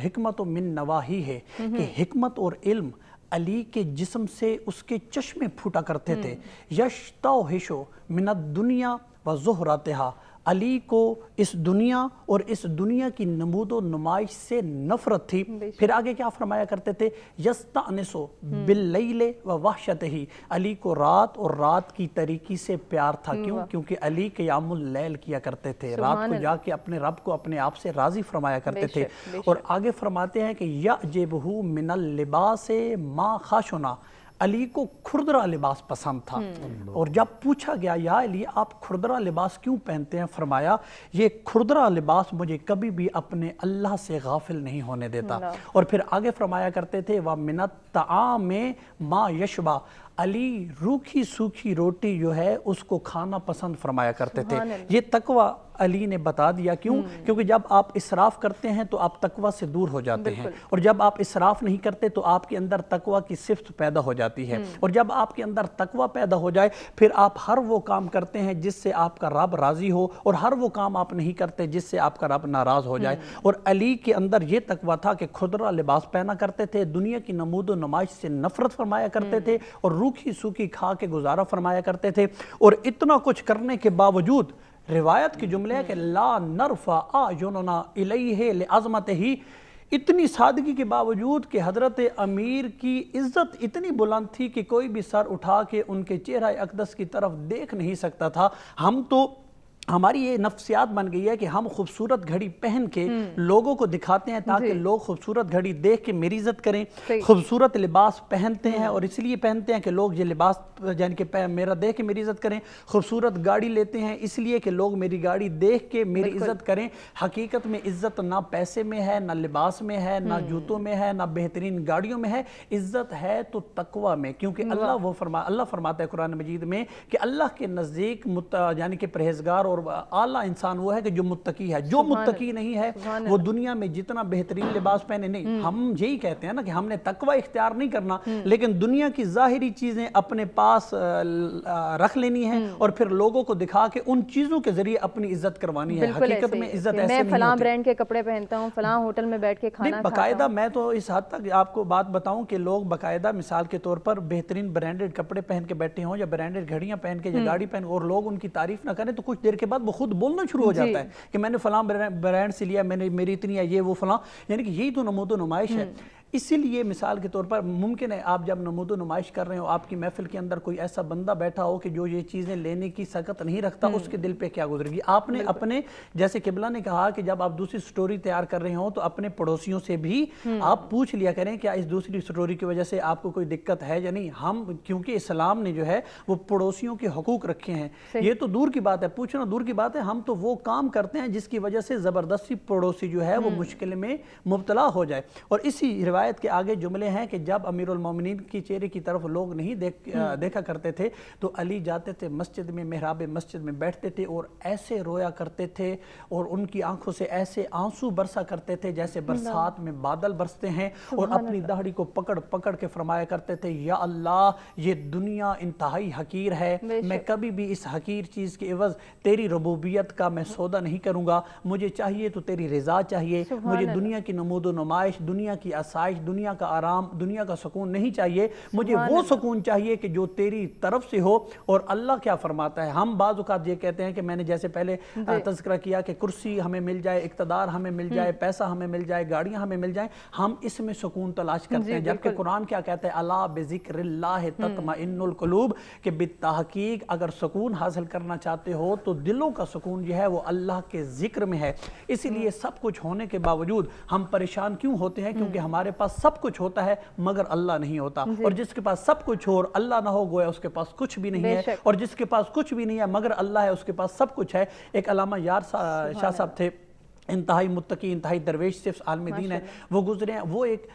حکمت من نواہی ہے, کہ حکمت اور علم علی کے جسم سے اس کے چشمے پھوٹا کرتے تھے. یشتوحشو من الدنیا و زہراتہا, علی کو اس دنیا اور اس دنیا کی نمود و نمائش سے نفرت تھی. پھر آگے کیا فرمایا کرتے تھے؟ یستانسو باللیل و وحشتہی, علی کو رات اور رات کی تاریکی سے پیار تھا. کیوں؟ کیونکہ علی قیام اللیل کیا کرتے تھے, رات کو جا کے اپنے رب کو اپنے آپ سے راضی فرمایا کرتے تھے. اور آگے فرماتے ہیں کہ یعجبہ من اللباس ما خاشنا, علی کو کھردرا لباس پسند تھا. اور جب پوچھا گیا یا علی آپ کھردرا لباس کیوں پہنتے ہیں, فرمایا یہ کھردرا لباس مجھے کبھی بھی اپنے اللہ سے غافل نہیں ہونے دیتا. اور پھر آگے فرمایا کرتے تھے وَمِنَ الطَّعَامِ مَا يَشْبَى, علی روکھی سوکھی روٹی جو ہے اس کو کھانا پسند فرمایا کرتے تھے. یہ تقوی علی نے بتا دیا. کیوں؟ کیونکہ جب آپ اسراف کرتے ہیں تو آپ تقوی سے دور ہو جاتے ہیں, اور جب آپ اسراف نہیں کرتے تو آپ کے اندر تقوی کی صفت پیدا ہو جاتی ہے. اور جب آپ کے اندر تقوی پیدا ہو جائے پھر آپ ہر وہ کام کرتے ہیں جس سے آپ کا رب راضی ہو, اور ہر وہ کام آپ نہیں کرتے جس سے آپ کا رب ناراض ہو جائے. اور علی کے اندر یہ تقوی تھا کہ کھردرا لباس پہنا کرتے تھے, دنیا کی نمود و نمائش سے نفرت فرمایا کرتے تھے, اور روکھی سوکھی کھا کے گزارا فرمایا کرتے تھے. اور اتنا کچھ کرنے کے باوجود روایت کی جملے ہے کہ لا نرفع اعیننا الیہ لعظمتہ, اتنی سادگی کے باوجود کہ حضرت امیر کی عزت اتنی بلند تھی کہ کوئی بھی سر اٹھا کے ان کے چہرہ اقدس کی طرف دیکھ نہیں سکتا تھا. ہم تو ہماری یہ نفسیات بن گئی ہے کہ ہم خوبصورت گھڑی پہن کے لوگوں کو دکھاتے ہیں تاکہ لوگ خوبصورت گھڑی دیکھ کے میری عزت کریں. خوبصورت لباس پہنتے ہیں اور اس لیے پہنتے ہیں کہ لوگ یہ لباس یعنی کہ میرا دیکھ کے میری عزت کریں. خوبصورت گاڑی لیتے ہیں اس لیے کہ لوگ میری گاڑی دیکھ کے میری عزت کریں. حقیقت میں عزت نہ پیسے میں ہے, نہ لباس میں ہے, نہ جوتوں میں ہے, نہ بہترین گاڑیوں میں ہے. عزت ہے تو تقوی میں, کیونکہ اللہ فرماتا ہے قرآن مجید میں کہ اللہ کے نزدیک یعنی کہ پرہیزگار اور اور اعلیٰ انسان وہ ہے کہ جو متقی ہے. جو متقی نہیں ہے وہ دنیا میں جتنا بہترین لباس پہنے, نہیں, ہم یہی کہتے ہیں نا کہ ہم نے تقوی اختیار نہیں کرنا, لیکن دنیا کی ظاہری چیزیں اپنے پاس رکھ لینی ہیں اور پھر لوگوں کو دکھا کے ان چیزوں کے ذریعے اپنی عزت کروانی ہے. حقیقت میں عزت ایسے نہیں ہوتی. میں فلاں برانڈ کے کپڑے پہنتا ہوں, فلاں ہوٹل میں بیٹھ کے کھانا کھاتا ہوں. باقاعدہ میں تو اس حد تک آپ کو بات بتاؤں کہ لوگ باقاعدہ مثال کے طور پر بہترین برانڈڈ کپڑے پہن کے بیٹھے ہوں یا برانڈڈ گھڑیاں پہن کے یا گاڑی پہن, اور لوگ ان کی تعریف نہ کریں تو کچھ دیر کے بعد وہ خود بولنا شروع ہو جاتا ہے کہ میں نے فلاں برانڈ سے لیا, میں نے میری اتنی ہے, یہ وہ فلاں. یعنی کہ یہی تو نمود و نمائش ہے. اسی لیے مثال کے طور پر ممکن ہے آپ جب نمود و نمائش کر رہے ہو, آپ کی محفل کے اندر کوئی ایسا بندہ بیٹھا ہو کہ جو یہ چیزیں لینے کی سکت نہیں رکھتا, اس کے دل پہ کیا گزرے گی. آپ نے اپنے, جیسے قبلہ نے کہا کہ جب آپ دوسری سٹوری تیار کر رہے ہوں تو اپنے پڑوسیوں سے بھی آپ پوچھ لیا کریں کیا اس دوسری سٹوری کی وجہ سے آپ کو کوئی دقت ہے یا نہیں. ہم کیونکہ اسلام نے جو ہے وہ پڑوسیوں کے حقوق رکھے ہیں, یہ تو دور کی بات ہے, پوچھنا دور کی بات ہے, ہم تو وہ کام کرتے ہیں جس کی وجہ سے زبردستی پڑوسی جو ہے وہ مشکل میں مبتلا ہو جائے. اور اسی روایت کے آگے جملے ہیں کہ جب امیر المومنین کی چہرے کی طرف لوگ نہیں دیکھا کرتے تھے تو علی جاتے تھے مسجد میں, محراب مسجد میں بیٹھتے تھے اور ایسے رویا کرتے تھے اور ان کی آنکھوں سے ایسے آنسو برسا کرتے تھے جیسے برسات میں بادل برستے ہیں, اور اپنی داڑھی کو پکڑ پکڑ کے فرمایا کرتے تھے یا اللہ یہ دنیا انتہائی حقیر ہے, میں کبھی بھی اس حقیر چیز کے عوض تیری ربوبیت کا میں سودا نہیں کروں گا. مجھے چاہیے تو تیری رضا چاہیے, مجھے دنیا کی نمود و نمائش, دنیا کی آسائش, دنیا کا آرام, دنیا کا سکون نہیں چاہیے. مجھے وہ سکون چاہیے کہ جو تیری طرف سے ہو. اور اللہ کیا فرماتا ہے, ہم بعض اوقات یہ کہتے ہیں کہ میں نے جیسے پہلے تذکرہ کیا کہ کرسی ہمیں مل جائے, اقتدار ہمیں مل جائے, پیسہ ہمیں مل جائے, گاڑیاں ہمیں مل جائیں, ہم اس میں سکون تلاش کرتے ہیں. جبکہ قرآن کیا کہتا ہے, الا بذکر اللہ تطمئن القلوب, کہ بالتحقیق اگر سکون حاصل کرنا چاہتے ہو تو دلوں کا سکون جو ہے وہ اللہ کے ذکر میں ہے. اسی لیے سب کچھ ہونے کے باوجود ہم پریشان کیوں ہوتے ہیں, کیونکہ ہمارے پاس سب کچھ ہوتا ہے مگر اللہ نہیں ہوتا. اور جس کے پاس سب کچھ ہو اور اللہ نہ ہو گویا اس کے پاس کچھ بھی نہیں ہے, اور جس کے پاس کچھ بھی نہیں ہے مگر اللہ ہے اس کے پاس سب کچھ ہے. ایک علامہ یار شاہ صاحب تھے, انتہائی متقی, انتہائی درویش, صرف عالم دین ہے, وہ گزرے ہیں. وہ ایک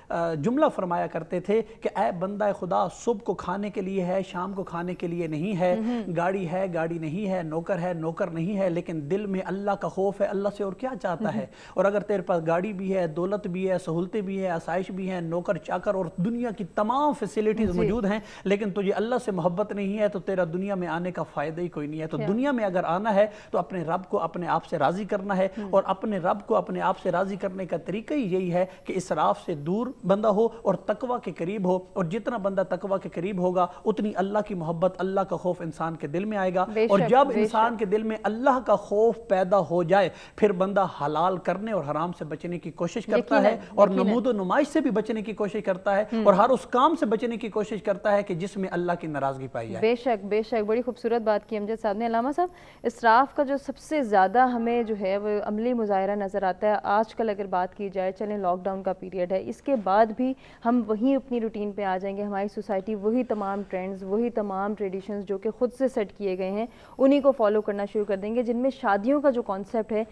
جملہ فرمایا کرتے تھے کہ اے بندہ خدا, صبح کو کھانے کے لیے ہے, شام کو کھانے کے لیے نہیں ہے, گاڑی ہے, گاڑی نہیں ہے, نوکر نہیں ہے, لیکن دل میں اللہ کا خوف ہے. اللہ سے اور کیا چاہتا ہے؟ اور اگر تیرے پاس گاڑی بھی ہے, دولت بھی ہے, سہولتیں بھی ہیں, آسائش بھی ہیں, نوکر چاکر اور دنیا کی تمام فیسیلیٹیز موجود ہیں, لیکن تجھے اللہ سے محبت نہیں ہے تو تیرا دنیا میں آنے کا فائدہ ہی کوئی نہیں ہے. تو دنیا میں اگر آنا ہے تو اپنے رب کو اپنے آپ سے راضی کرنا ہے, اور اپنے رب کو اپنے آپ سے راضی کرنے کا طریقہ ہی یہی ہے کہ اسراف سے دور بندہ ہو اور تقوی کے قریب ہو. اور جتنا بندہ تقوی کے قریب ہوگا اتنی اللہ کی محبت, اللہ کا خوف انسان کے دل میں آئے گا. اور جب انسان کے دل میں اللہ کا خوف پیدا ہو جائے پھر بندہ حلال کرنے اور حرام سے بچنے کی کوشش کرتا ہے, اور نمود و نمائش سے بھی بچنے کی کوشش کرتا ہے, اور ہر اس کام سے بچنے کی کوشش کرتا ہے کہ جس میں اللہ کی ناراضگی پائی جائے. بے شک بے شک, بڑی خوبصورت بات کی امجد صاحب نے. علامہ صاحب, اسراف کا جو سب سے زیادہ ہمیں جو ہے وہ عملی مظاہرہ نظر آتا ہے آج کل, اگر بات کی جائے, چلیں لاک ڈاؤن کا پیریڈ ہے, اس کے بعد بھی ہم وہیں اپنی روٹین پہ آ جائیں گے. ہماری سوسائٹی وہی تمام ٹرینڈز, وہی تمام ٹریڈیشنز جو کہ خود سے سیٹ کیے گئے ہیں انہی کو فالو کرنا شروع کر دیں گے, جن میں شادیوں کا جو کانسیپٹ ہے,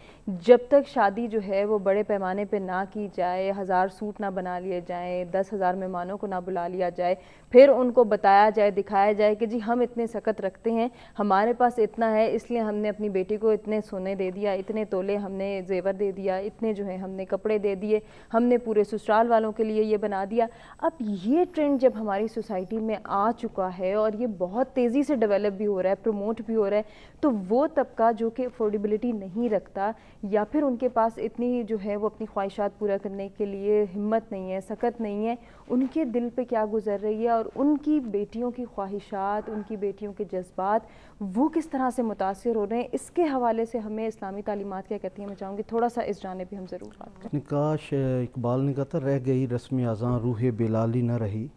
جب تک شادی جو ہے وہ بڑے پیمانے پہ نہ کی جائے, 1000 سوٹ نہ بنا لیے جائیں, 10,000 مہمانوں کو نہ بلا لیا جائے, پھر ان کو بتایا جائے, دکھایا جائے کہ جی ہم اتنے سکت رکھتے ہیں, ہمارے پاس اتنا ہے, اس لیے ہم نے اپنی بیٹی کو اتنے سونے دے دیا, اتنے تولے ہم نے زیور دے دیا, اتنے جو ہے ہم نے کپڑے دے دیے, ہم نے پورے سسرال والوں کے لیے یہ بنا دیا. اب یہ ٹرینڈ جب ہماری سوسائٹی میں آ چکا ہے اور یہ بہت تیزی سے ڈیولپ بھی ہو رہا ہے, پروموٹ بھی ہو رہا ہے, تو وہ طبقہ جو کہ افورڈیبلٹی نہیں رکھتا یا پھر ان کے پاس اتنی جو ہے وہ اپنی خواہشات پورا کرنے کے لیے ہمت نہیں ہے, سکت نہیں ہے, ان کے دل پہ کیا گزر رہی ہے, اور ان کی بیٹیوں کی خواہشات, ان کی بیٹیوں کے جذبات وہ کس طرح سے متاثر ہو رہے ہیں, اس کے حوالے سے ہمیں اسلامی تعلیمات کیا کہتی ہیں. میں چاہوں گی تھوڑا سا اس جانب بھی ہم ضرور بات کریں. نکاش اقبال نے کہا تھا, رہ گئی رسم اذاں روح بلالی نہ رہی,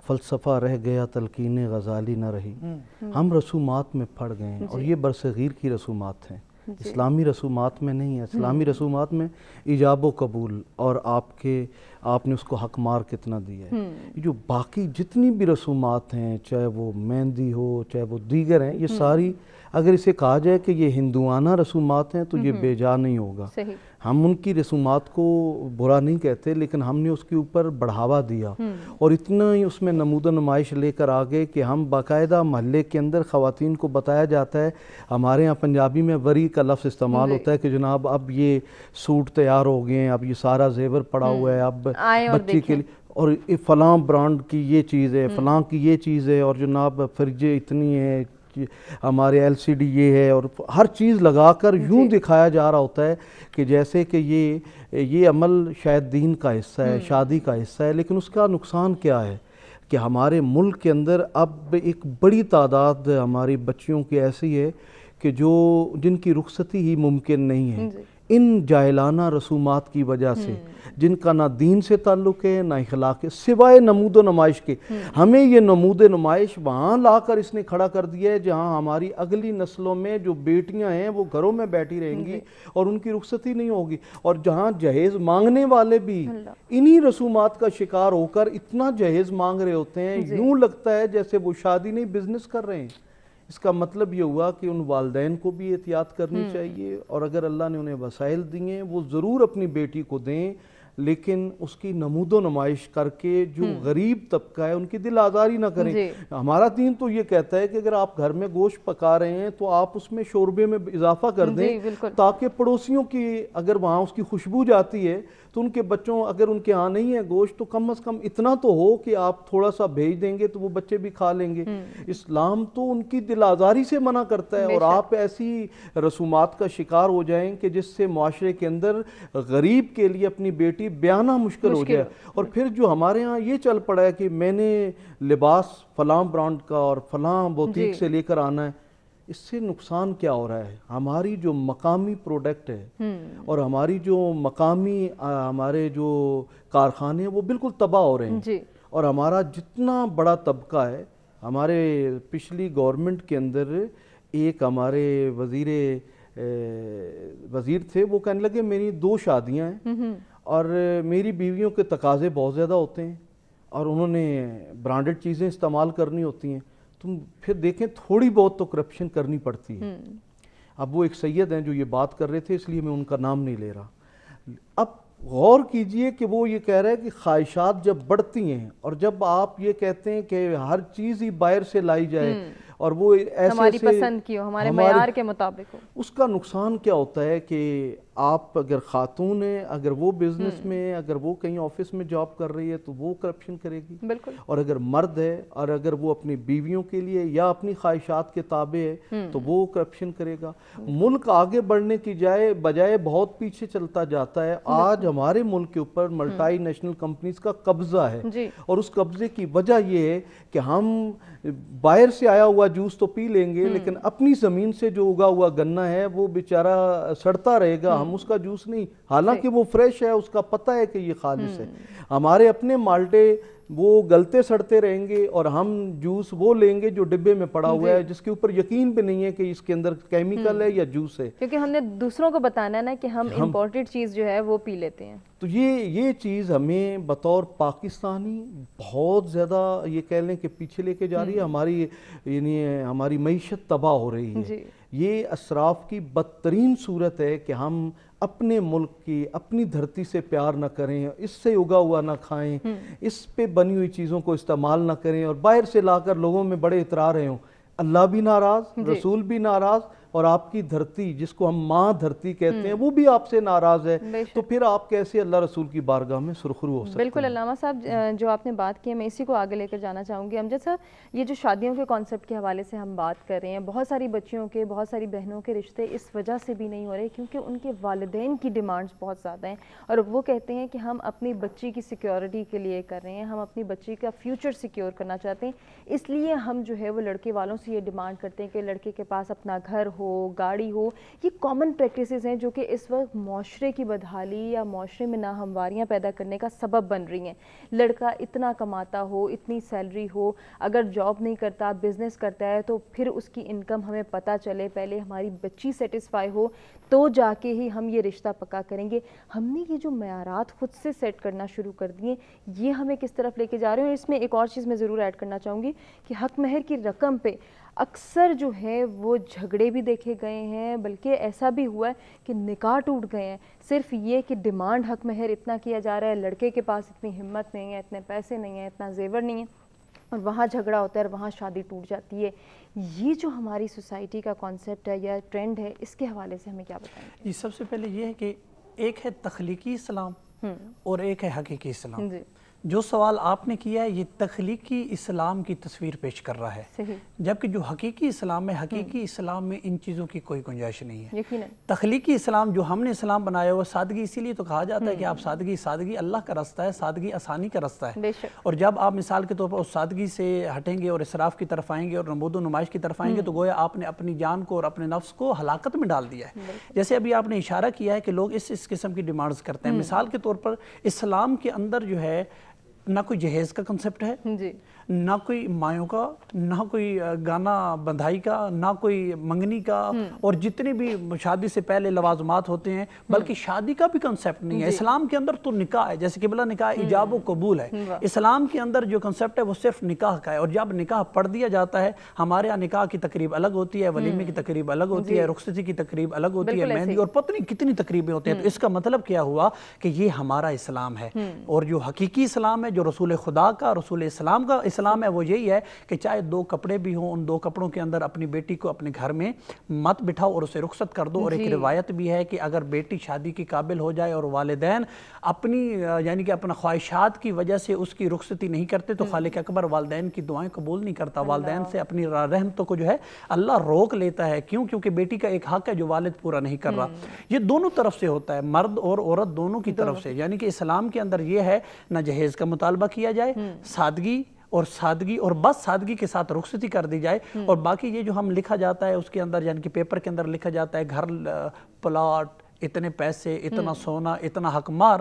فلسفہ رہ گیا تلقین غزالی نہ رہی. ہم رسومات میں پھڑ گئے ہیں, اور یہ برصغیر کی رسومات ہیں, اسلامی رسومات میں نہیں ہے. اسلامی رسومات میں ایجاب و قبول, اور آپ نے اس کو حق مار کتنا دیا ہے. جو باقی جتنی بھی رسومات ہیں, چاہے وہ مہندی ہو, چاہے وہ دیگر ہیں, یہ ساری اگر اسے کہا جائے کہ یہ ہندوانہ رسومات ہیں تو یہ بے جا نہیں ہوگا. صحیح. ہم ان کی رسومات کو برا نہیں کہتے لیکن ہم نے اس کے اوپر بڑھاوا دیا اور اتنا ہی اس میں نمود و نمائش لے کر آگے کہ ہم باقاعدہ محلے کے اندر خواتین کو بتایا جاتا ہے. ہمارے ہاں پنجابی میں وری کا لفظ استعمال ہوتا ہے کہ جناب اب یہ سوٹ تیار ہو گئے ہیں, اب یہ سارا زیور پڑا ہوا ہے, اب بچی کے لیے اور فلاں برانڈ کی یہ چیز ہے, فلاں کی یہ چیز ہے, اور جناب فریجیں اتنی ہیں, ہمارے ایل سی ڈی یہ ہے, اور ہر چیز لگا کر یوں دکھایا جا رہا ہوتا ہے کہ جیسے کہ یہ عمل شاید دین کا حصہ ہے, شادی کا حصہ ہے. لیکن اس کا نقصان کیا ہے کہ ہمارے ملک کے اندر اب ایک بڑی تعداد ہماری بچیوں کی ایسی ہے کہ جن کی رخصتی ہی ممکن نہیں ہے ان جاہلانہ رسومات کی وجہ سے, جن کا نہ دین سے تعلق ہے نہ اخلاق کے, سوائے نمود و نمائش کے. ہمیں یہ نمود و نمائش وہاں لا کر اس نے کھڑا کر دیا ہے جہاں ہماری اگلی نسلوں میں جو بیٹیاں ہیں وہ گھروں میں بیٹھی رہیں گی اور ان کی رخصتی نہیں ہوگی, اور جہاں جہیز مانگنے والے بھی انہی رسومات کا شکار ہو کر اتنا جہیز مانگ رہے ہوتے ہیں, یوں لگتا ہے جیسے وہ شادی نہیں بزنس کر رہے ہیں. اس کا مطلب یہ ہوا کہ ان والدین کو بھی احتیاط کرنی چاہیے, اور اگر اللہ نے انہیں وسائل دیے وہ ضرور اپنی بیٹی کو دیں, لیکن اس کی نمود و نمائش کر کے جو غریب طبقہ ہے ان کی دل آزاری نہ کریں. ہمارا دین تو یہ کہتا ہے کہ اگر آپ گھر میں گوشت پکا رہے ہیں تو آپ اس میں شوربے میں اضافہ کر دیں تاکہ پڑوسیوں کی اگر وہاں اس کی خوشبو جاتی ہے تو ان کے بچوں اگر ان کے ہاں نہیں ہے گوشت تو کم از کم اتنا تو ہو کہ آپ تھوڑا سا بھیج دیں گے تو وہ بچے بھی کھا لیں گے. اسلام تو ان کی دل آزاری سے منع کرتا ہے, اور آپ ایسی رسومات کا شکار ہو جائیں کہ جس سے معاشرے کے اندر غریب کے لیے اپنی بیٹی بیانا مشکل ہو جائے. اور پھر جو ہمارے ہاں یہ چل پڑا ہے کہ میں نے لباس فلاں برانڈ کا اور فلاں بوتیک سے لے کر آنا ہے, اس سے نقصان کیا ہو رہا ہے؟ ہماری جو مقامی پروڈکٹ ہے اور ہماری جو مقامی ہمارے جو کارخانے ہیں وہ بالکل تباہ ہو رہے ہیں. اور ہمارا جتنا بڑا طبقہ ہے, ہمارے پچھلی گورنمنٹ کے اندر ایک ہمارے وزیر تھے, وہ کہنے لگے میری 2 شادیاں ہیں اور میری بیویوں کے تقاضے بہت زیادہ ہوتے ہیں اور انہوں نے برانڈڈ چیزیں استعمال کرنی ہوتی ہیں. تم پھر دیکھیں تھوڑی بہت تو کرپشن کرنی پڑتی ہے. اب وہ ایک سید ہیں جو یہ بات کر رہے تھے, اس لیے میں ان کا نام نہیں لے رہا. اب غور کیجئے کہ وہ یہ کہہ رہے ہیں کہ خواہشات جب بڑھتی ہیں اور جب آپ یہ کہتے ہیں کہ ہر چیز ہی باہر سے لائی جائے اور وہ ایسے ہماری پسند کی ہو, ہمارے معیار کے مطابق ہو, اس کا نقصان کیا ہوتا ہے کہ آپ اگر خاتون ہیں, اگر وہ بزنس میں, اگر وہ کہیں آفس میں جاب کر رہی ہے تو وہ کرپشن کرے گی, بالکل. اور اگر مرد ہے اور اگر وہ اپنی بیویوں کے لیے یا اپنی خواہشات کے تابع ہے تو وہ کرپشن کرے گا. ملک آگے بڑھنے کی بجائے بہت پیچھے چلتا جاتا ہے. آج ہمارے ملک کے اوپر ملٹی نیشنل کمپنیز کا قبضہ ہے, اور اس قبضے کی وجہ یہ ہے کہ ہم باہر سے آیا ہوا جوس تو پی لیں گے لیکن اپنی زمین سے جو اگا ہوا گنا ہے وہ بیچارہ سڑتا رہے گا, ہم اس کا جوس نہیں, حالانکہ وہ فریش ہے, اس کا پتہ ہے کہ یہ خالص ہے. ہمارے اپنے مالٹے وہ گلتے سڑتے رہیں گے اور ہم جوس وہ لیں گے جو ڈبے میں پڑا ہوا ہے جس کے اوپر یقین بھی نہیں ہے کہ اس کے اندر کیمیکل ہے یا جوس ہے, کیونکہ ہم نے دوسروں کو بتانا ہے نا کہ ہم امپورٹڈ چیز جو ہے وہ پی لیتے ہیں. تو یہ چیز ہمیں بطور پاکستانی بہت زیادہ یہ کہہ لیں کہ پیچھے لے کے جا رہی ہے. ہماری معیشت تباہ ہو رہی ہے. یہ اسراف کی بدترین صورت ہے کہ ہم اپنے ملک کی اپنی دھرتی سے پیار نہ کریں, اس سے اگا ہوا نہ کھائیں, اس پہ بنی ہوئی چیزوں کو استعمال نہ کریں اور باہر سے لا کر لوگوں میں بڑے اترا رہے ہوں. اللہ بھی ناراض, رسول بھی ناراض, اور آپ کی دھرتی جس کو ہم ماں دھرتی کہتے ہیں وہ بھی آپ سے ناراض ہے. تو پھر آپ کیسے اللہ رسول کی بارگاہ میں سرخرو ہو سکتے ہیں؟ بالکل علامہ صاحب, جو آپ نے بات کی ہے میں اسی کو آگے لے کر جانا چاہوں گی. امجد صاحب, یہ جو شادیوں کے کانسیپٹ کے حوالے سے ہم بات کر رہے ہیں, بہت ساری بچیوں کے, بہت ساری بہنوں کے رشتے اس وجہ سے بھی نہیں ہو رہے کیونکہ ان کے والدین کی ڈیمانڈز بہت زیادہ ہیں, اور وہ کہتے ہیں کہ ہم اپنی بچی کی سیکیورٹی کے لیے کر رہے ہیں, ہم اپنی بچی کا فیوچر سیکیور کرنا چاہتے ہیں, اس لیے ہم جو ہے وہ لڑکے والوں سے یہ ڈیمانڈ کرتے ہیں کہ لڑکے کے پاس اپنا گھر ہو, گاڑی ہو. یہ کامن پریکٹسز ہیں جو کہ اس وقت معاشرے کی بدحالی یا معاشرے میں ناہمواریاں پیدا کرنے کا سبب بن رہی ہیں. لڑکا اتنا کماتا ہو, اتنی سیلری ہو, اگر جاب نہیں کرتا, بزنس کرتا ہے تو پھر اس کی انکم ہمیں پتہ چلے, پہلے ہماری بچی سیٹسفائی ہو تو جا کے ہی ہم یہ رشتہ پکا کریں گے. ہم نے یہ جو معیارات خود سے سیٹ کرنا شروع کر دیے, یہ ہمیں کس طرف لے کے جا رہے ہیں. اور اس میں ایک اور چیز میں ضرور ایڈ کرنا چاہوں گی کہ حق مہر کی رقم پہ اکثر جو ہے وہ جھگڑے بھی دیکھے گئے ہیں، بلکہ ایسا بھی ہوا ہے کہ نکاح ٹوٹ گئے ہیں، صرف یہ کہ ڈیمانڈ حق مہر اتنا کیا جا رہا ہے، لڑکے کے پاس اتنی ہمت نہیں ہے، اتنے پیسے نہیں ہیں، اتنا زیور نہیں ہے، اور وہاں جھگڑا ہوتا ہے اور وہاں شادی ٹوٹ جاتی ہے۔ یہ جو ہماری سوسائٹی کا کانسیپٹ ہے یا ٹرینڈ ہے، اس کے حوالے سے ہمیں کیا بتائیں گے؟ جی، سب سے پہلے یہ ہے کہ ایک ہے تخلیقی اسلام اور ایک ہے حقیقی اسلام۔ جو سوال آپ نے کیا ہے یہ تخلیقی اسلام کی تصویر پیش کر رہا ہے، جبکہ جو حقیقی اسلام ہے، حقیقی اسلام میں ان چیزوں کی کوئی گنجائش نہیں ہے۔ تخلیقی اسلام جو ہم نے اسلام بنایا ہوا سادگی، اسی لیے تو کہا جاتا ہے کہ آپ سادگی اللہ کا راستہ ہے، سادگی آسانی کا راستہ ہے، اور جب آپ مثال کے طور پر اس سادگی سے ہٹیں گے اور اسراف کی طرف آئیں گے اور نمود و نمائش کی طرف آئیں گے تو گویا آپ نے اپنی جان کو اور اپنے نفس کو ہلاکت میں ڈال دیا ہے۔ جیسے ابھی آپ نے اشارہ کیا ہے کہ لوگ اس قسم کی ڈیمانڈز کرتے ہیں، مثال کے طور پر اسلام کے اندر جو ہے نہ کوئی جہیز کا کنسپٹ ہے، نہ کوئی مایوں کا، نہ کوئی گانا بندھائی کا، نہ کوئی منگنی کا، اور جتنے بھی شادی سے پہلے لوازمات ہوتے ہیں، بلکہ شادی کا بھی کنسپٹ نہیں ہے۔ اسلام کے اندر تو نکاح ہے، جیسے قبلہ نکاح ایجاب و قبول ہے، اسلام کے اندر جو کنسپٹ ہے وہ صرف نکاح کا ہے، اور جب نکاح پڑھ دیا جاتا ہے، ہمارے یہاں نکاح کی تقریب الگ ہوتی ہے، ولیمے کی تقریب الگ ہوتی ہے، رخصتی کی تقریب الگ ہوتی ہے، مہندی، اور پتہ نہیں کتنی تقریبیں ہوتی ہیں۔ تو اس کا مطلب کیا ہوا کہ یہ ہمارا اسلام ہے، اور جو حقیقی اسلام ہے، جو رسول خدا کا، رسول اسلام کا اسلام ہے، وہ یہی ہے کہ چاہے 2 کپڑے بھی ہوں، ان 2 کپڑوں کے اندر اپنی بیٹی کو اپنے گھر میں مت بٹھاؤ اور اسے رخصت کر دو۔ اور ایک روایت بھی ہے کہ اگر بیٹی شادی کی قابل ہو جائے اور والدین اپنی یعنی کہ اپنا خواہشات کی وجہ سے اس کی رخصتی نہیں کرتے تو خالق اکبر والدین کی دعائیں قبول نہیں کرتا، والدین سے اپنی رحمتوں کو جو ہے اللہ روک لیتا ہے۔ کیوں؟ کیونکہ بیٹی کا ایک حق ہے جو والد پورا نہیں کر رہا۔ یہ دونوں طرف سے ہوتا ہے، مرد اور عورت دونوں کی طرف سے، یعنی کہ اسلام کے اندر یہ ہے نہ جہیز کا مطالبہ کیا جائے، سادگی اور بس سادگی کے ساتھ رخصتی کر دی جائے، اور باقی یہ جو ہم لکھا جاتا ہے اس کے اندر، یعنی کہ پیپر کے اندر لکھا جاتا ہے گھر، پلاٹ، اتنے پیسے، اتنا سونا، اتنا حق مار،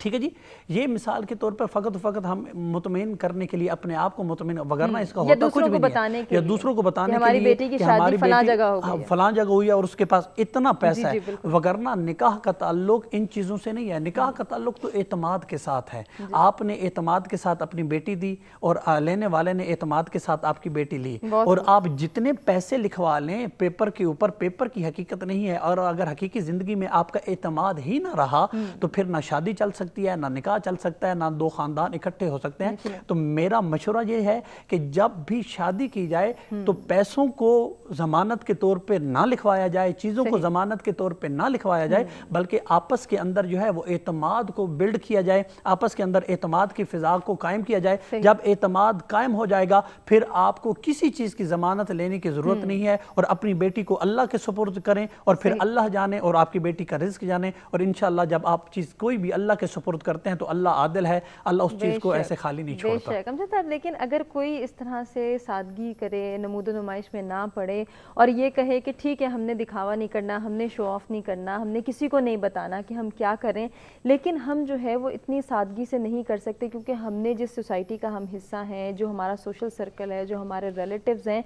ٹھیک ہے جی، یہ مثال کے طور پر فقط ہم مطمئن کرنے کے لیے اپنے آپ کو مطمئن، وگرنہ اس کا ہوتا کچھ بھی نہیں ہے، یا دوسروں کو بتانے کے لیے کہ ہماری بیٹی فلاں جگہ ہوئی ہے اور اس کے پاس اتنا پیسہ ہے، وگرنہ نکاح کا تعلق ان چیزوں سے نہیں ہے۔ نکاح کا تعلق تو اعتماد کے ساتھ ہے، آپ نے اعتماد کے ساتھ اپنی بیٹی دی اور لینے والے نے اعتماد کے ساتھ آپ کی بیٹی لی، اور آپ جتنے پیسے لکھوا لیں پیپر کے اوپر، پیپر کی حقیقت نہیں ہے، اور اگر حقیقی زندگی میں آپ کا اعتماد ہی نہ رہا تو پھر نہ شادی چل سکتی ہے، نہ نکاح چل سکتا ہے، نہ 2 خاندان اکٹھے ہو سکتے ہیں۔ تو میرا مشورہ یہ ہے کہ جب بھی شادی کی جائے تو پیسوں کو ضمانت کے طور پہ نہ لکھوایا جائے، چیزوں کو ضمانت کے طور پہ نہ لکھوایا جائے، بلکہ آپس کے اندر جو ہے وہ اعتماد کو بلڈ کیا جائے، آپس کے اندر اعتماد کی فضا کو قائم کیا جائے۔ جب اعتماد قائم ہو جائے گا پھر آپ کو کسی چیز کی ضمانت لینے کی ضرورت نہیں ہے، اور اپنی بیٹی کو اللہ کے سپرد کریں، اور پھر اللہ جانے اور آپ کی بیٹی کا رزق جانے، اور انشاءاللہ جب آپ چیز کوئی بھی اللہ کے سپرد کرتے ہیں تو اللہ عادل ہے، اللہ اس چیز کو ایسے خالی نہیں چھوڑتا۔ بے شک امجد صاحب، لیکن اگر کوئی اس طرح سے سادگی کرے، نمود و نمائش میں نہ پڑے، اور یہ کہے کہ ٹھیک ہے ہم نے دکھاوا نہیں کرنا، ہم نے شو آف نہیں کرنا، ہم نے کسی کو نہیں بتانا کہ ہم کیا کریں، لیکن ہم جو ہے وہ اتنی سادگی سے نہیں کر سکتے کیونکہ ہم نے جس سوسائٹی کا ہم حصہ ہیں، جو ہمارا سوشل سرکل ہے، جو ہمارے ریلیٹیوز ہیں،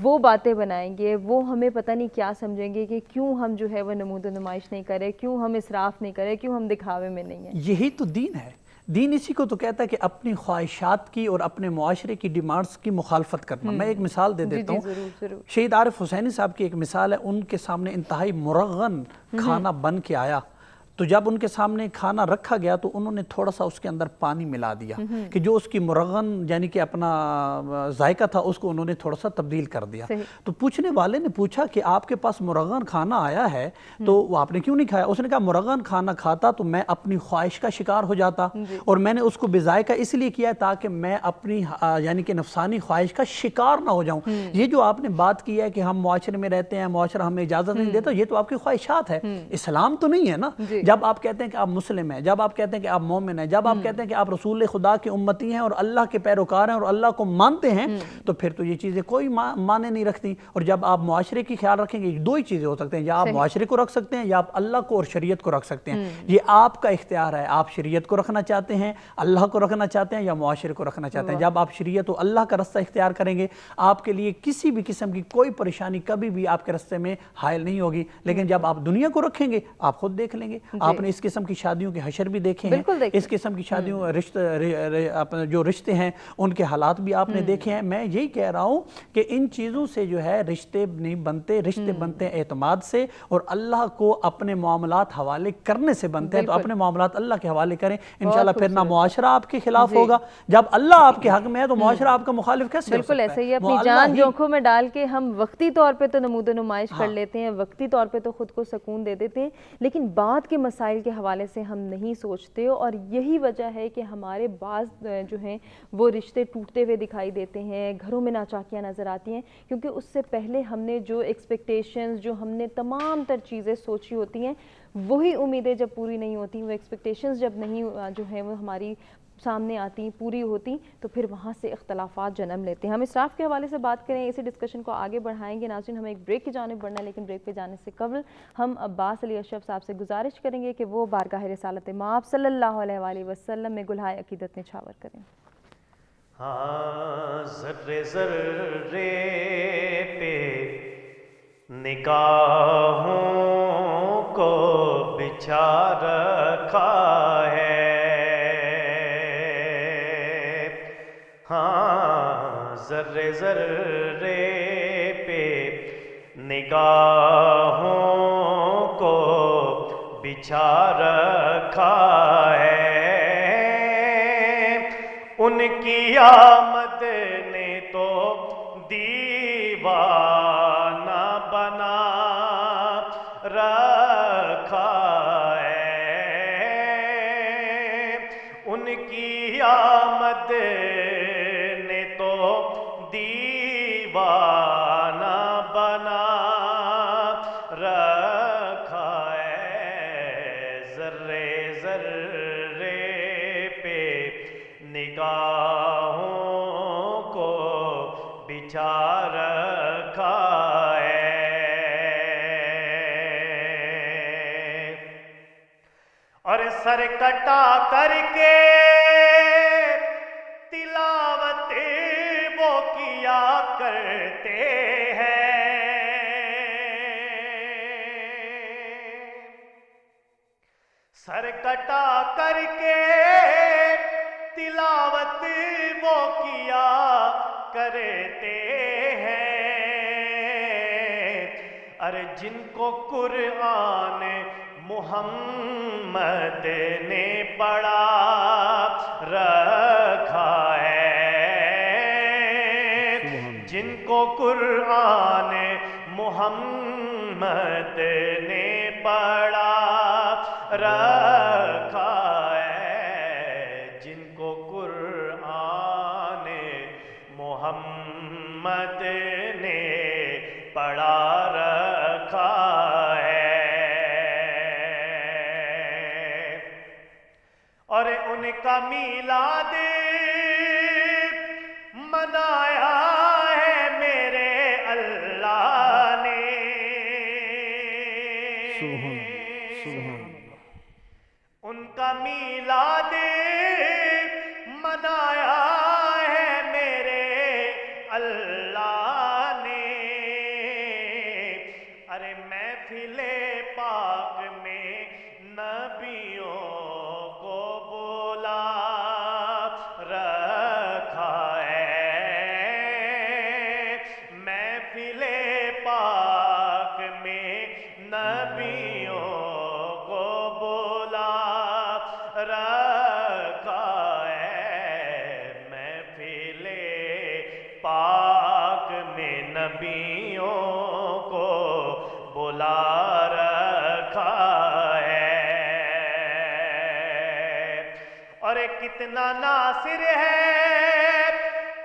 وہ باتیں بنائیں گے، وہ ہمیں پتہ نہیں کیا سمجھیں گے کہ کیوں ہم جو ہے وہ نمود و نمائش نہیں کرے، کیوں ہم اسراف نہیں کرے، کیوں ہم دکھاوے میں نہیں ہیں۔ یہی تو دین ہے، دین اسی کو تو کہتا ہے کہ اپنی خواہشات کی اور اپنے معاشرے کی ڈیمانڈز کی مخالفت کرنا۔ میں ایک مثال دے دیتا ہوں، شہید عارف حسینی صاحب کی ایک مثال ہے، ان کے سامنے انتہائی مرغن کھانا بن کے آیا، تو جب ان کے سامنے کھانا رکھا گیا تو انہوں نے تھوڑا سا اس کے اندر پانی ملا دیا کہ جو اس کی مرغن یعنی کہ اپنا ذائقہ تھا اس کو انہوں نے تھوڑا سا تبدیل کر دیا۔ تو پوچھنے والے نے پوچھا کہ آپ کے پاس مرغن کھانا آیا ہے تو وہ آپ نے کیوں نہیں کھایا؟ اس نے کہا مرغن کھانا کھاتا تو میں اپنی خواہش کا شکار ہو جاتا، اور میں نے اس کو بے ذائقہ اس لیے کیا تاکہ میں اپنی یعنی کہ نفسانی خواہش کا شکار نہ ہو جاؤں۔ یہ جو آپ نے بات کی ہے کہ ہم معاشرے میں رہتے ہیں، معاشرہ ہمیں اجازت نہیں دیتا، یہ تو آپ کی خواہشات ہے، اسلام تو نہیں ہے نا۔ جب آپ کہتے ہیں کہ آپ مسلم ہیں، جب آپ کہتے ہیں کہ آپ مومن ہیں، جب آپ کہتے ہیں کہ آپ رسول خدا کے امتی ہیں اور اللہ کے پیروکار ہیں اور اللہ کو مانتے ہیں، تو پھر تو یہ چیزیں کوئی معنی نہیں رکھتی۔ اور جب آپ معاشرے کی خیال رکھیں گے، 2 ہی چیزیں ہو سکتے ہیں، یا آپ معاشرے کو رکھ سکتے ہیں یا آپ اللہ کو اور شریعت کو رکھ سکتے ہیں۔ یہ آپ کا اختیار ہے، آپ شریعت کو رکھنا چاہتے ہیں، اللہ کو رکھنا چاہتے ہیں یا معاشرے کو رکھنا چاہتے ہیں۔ جب آپ شریعت و اللہ کا رستہ اختیار کریں گے آپ کے لیے کسی بھی قسم کی کوئی پریشانی کبھی بھی آپ کے رستے میں حائل نہیں ہوگی۔ لیکن جب آپ دنیا کو رکھیں گے آپ خود دیکھ لیں گے، آپ نے اس قسم کی شادیوں کے حشر بھی دیکھے ہیں, اس قسم کی شادیوں جو رشتے ہیں ان کے حالات بھی آپ نے دیکھے ہیں. میں یہی کہہ رہا ہوں کہ ان چیزوں سے جو ہے رشتے نہیں بنتے, رشتے بنتے ہیں اعتماد سے, اور اللہ کو اپنے معاملات حوالے کرنے سے بنتے ہیں. تو اپنے معاملات اللہ کے حوالے کریں انشاءاللہ, پھر نہ معاشرہ آپ کے خلاف ہوگا. جب اللہ آپ کے حق میں ہے تو معاشرہ آپ کا مخالف کیسے ہو سکتا ہے؟ بالکل ایسے ہی اپنی جان جوکھوں میں ڈال کے ہم وقتی طور پہ تو نمود و نمائش کر لیتے ہیں, وقتی طور پہ تو خود کو سکون دے دیتے ہیں, لیکن بعد کے مسائل کے حوالے سے ہم نہیں سوچتے. اور یہی وجہ ہے کہ ہمارے بعض جو ہیں وہ رشتے ٹوٹتے ہوئے دکھائی دیتے ہیں, گھروں میں ناچاکیاں نظر آتی ہیں, کیونکہ اس سے پہلے ہم نے جو ایکسپیکٹیشنز, جو ہم نے تمام تر چیزیں سوچی ہوتی ہیں, وہی امیدیں جب پوری نہیں ہوتی, وہ ایکسپیکٹیشنز جب نہیں جو ہیں وہ ہماری سامنے آتی, پوری ہوتی, تو پھر وہاں سے اختلافات جنم لیتے ہیں. ہم اسراف کے حوالے سے بات کریں, اسی ڈسکشن کو آگے بڑھائیں گے. ناظرین ہمیں ایک بریک کی جانب بڑھنا ہے, لیکن بریک پہ جانے سے قبل ہم عباس علی اشرف صاحب سے گزارش کریں گے کہ وہ بارگاہ رسالت مآب صلی اللہ علیہ وآلہ وسلم میں گلہائے عقیدت نچھاور کریں. ہاں ذرے ذرے پہ نگاہوں کو بچھا رکھا ہے, ہاں ذرے ذرے پہ نگاہوں کو بچھا رکھا ہے. ان کی آمد نے تو دیوانہ بنا رکھا ہے, ان کی آمد نے تو دیوانہ بنا رکھا ہے. ذرے ذرے پہ نگاہوں کو بچھا رکھا ہے, اور سر کٹا کر کے تلاوت وہ کیا کرتے ہیں, سر کٹا کر کے تلاوت وہ کیا کرتے ہیں. ارے جن کو قرآن محمد نے پڑھا رکھا ہے, جن کو قرآن محمد نے پڑھا رکھا ہے, جن کو قرآن محمد نے پڑھا رکھا ہے. اور ان کا میلاد منایا ہے میرے اللہ نے, ان کا میلاد منایا ہے میرے اللہ نے. ارے محفل پاک میں نبیوں کو بولا رکھا ہے, محفل پاک میں نبیوں کو بولا رکھا ہے, محفل پاک میں نبیوں کو بلا رکھا ہے. اور کتنا ناصر ہے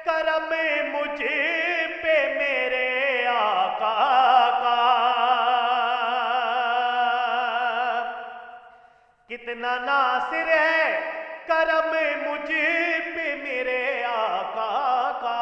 کرم مجھ پہ میرے آقا کا, کتنا ناصر ہے کرم مجھ پہ میرے آقا کا.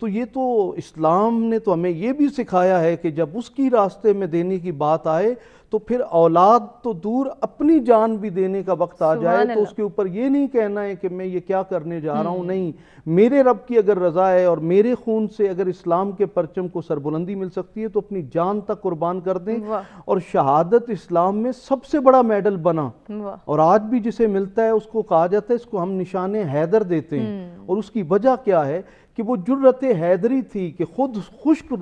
تو یہ تو اسلام نے تو ہمیں یہ بھی سکھایا ہے کہ جب اس کی راستے میں دینے کی بات آئے تو پھر اولاد تو دور اپنی جان بھی دینے کا وقت آ جائے تو اس کے اوپر یہ نہیں کہنا ہے کہ میں یہ کیا کرنے جا رہا ہوں. نہیں, میرے رب کی اگر رضا ہے اور میرے خون سے اگر اسلام کے پرچم کو سربلندی مل سکتی ہے تو اپنی جان تک قربان کر دیں. اور شہادت اسلام میں سب سے بڑا میڈل بنا, اور آج بھی جسے ملتا ہے اس کو کہا جاتا ہے اس کو ہم نشان حیدر دیتے ہیں. اور اس کی وجہ کیا ہے کہ وہ جرت حیدری تھی کہ خود خشک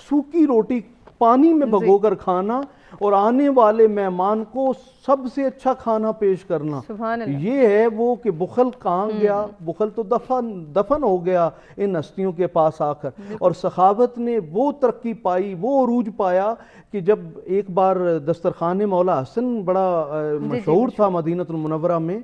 سوکھی روٹی پانی میں بھگو کر کھانا اور آنے والے مہمان کو سب سے اچھا کھانا پیش کرنا. یہ ہے وہ کہ بخل کہاں گیا, بخل تو دفن ہو گیا ان ہستیوں کے پاس آ کر. اور سخاوت نے وہ ترقی پائی, وہ عروج پایا کہ جب ایک بار دسترخوان مولا حسن بڑا مشہور تھا مدینہ المنورہ میں.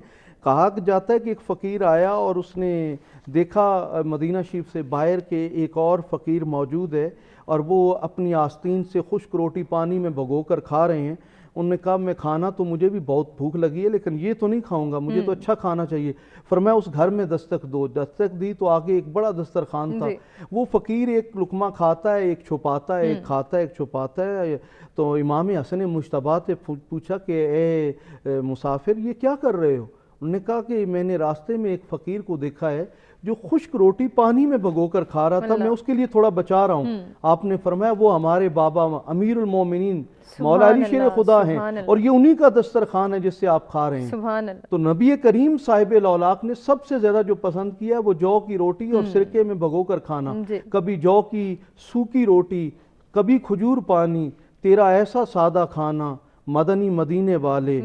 کہا جاتا ہے کہ ایک فقیر آیا اور اس نے دیکھا مدینہ شریف سے باہر کے ایک اور فقیر موجود ہے اور وہ اپنی آستین سے خشک روٹی پانی میں بھگو کر کھا رہے ہیں. انہوں نے کہا میں کھانا تو مجھے بھی بہت بھوک لگی ہے لیکن یہ تو نہیں کھاؤں گا, مجھے تو اچھا کھانا چاہیے. فرمایا اس گھر میں دستک دو. دستک دی تو آگے ایک بڑا دسترخوان تھا. وہ فقیر ایک لقمہ کھاتا ہے, ایک چھپاتا ہے, ایک کھاتا ہے, ایک چھپاتا ہے. تو امام حسن مجتبیٰ سے پوچھا کہ اے مسافر یہ کیا کر رہے ہو؟ انہوں نے کہا کہ میں نے راستے میں ایک فقیر کو دیکھا ہے جو خشک روٹی پانی میں بھگو کر کھا رہا تھا, میں اس کے لیے تھوڑا بچا رہا ہوں. آپ نے فرمایا وہ ہمارے بابا امیر المومنین مولا علی شیر خدا ہیں اور یہ انہی کا دسترخوان ہے جس سے آپ کھا رہے ہیں. تو نبی کریم صاحب الاولاق نے سب سے زیادہ جو پسند کیا وہ جو کی روٹی اور سرکے میں بھگو کر کھانا. کبھی جو کی سوکھی روٹی, کبھی کھجور پانی, تیرا ایسا سادہ کھانا مدنی مدینے والے.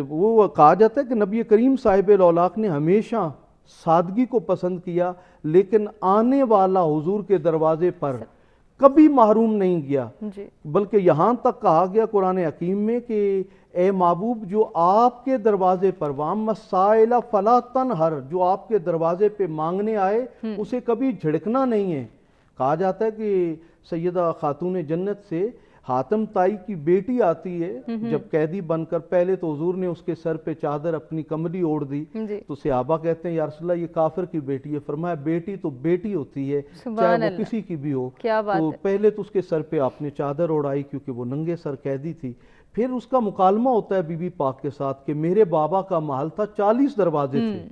وہ کہا جاتا ہے کہ نبی کریم صاحب الاولاق نے ہمیشہ سادگی کو پسند کیا لیکن آنے والا حضور کے دروازے پر کبھی محروم نہیں گیا. بلکہ یہاں تک کہا گیا قرآن حکیم میں کہ اے محبوب جو آپ کے دروازے پر وَأَمَّا السَّائِلَ فَلَا تَنْهَرْ, جو آپ کے دروازے پہ مانگنے آئے اسے کبھی جھڑکنا نہیں ہے. کہا جاتا ہے کہ سیدہ خاتون جنت سے حاتم طائی کی بیٹی آتی ہے جب قیدی بن کر, پہلے تو حضور نے اس کے سر پہ چادر اپنی کملی اوڑھ دی. تو صحابہ کہتے ہیں یا رسول اللہ یہ کافر کی بیٹی ہے. فرمایا بیٹی تو بیٹی ہوتی ہے چاہے وہ کسی کی بھی ہو. تو پہلے تو اس کے سر پہ آپ نے چادر اوڑھائی کیونکہ وہ ننگے سر قیدی تھی. پھر اس کا مکالمہ ہوتا ہے بی بی پاک کے ساتھ کہ میرے بابا کا محل تھا 40 دروازے تھے,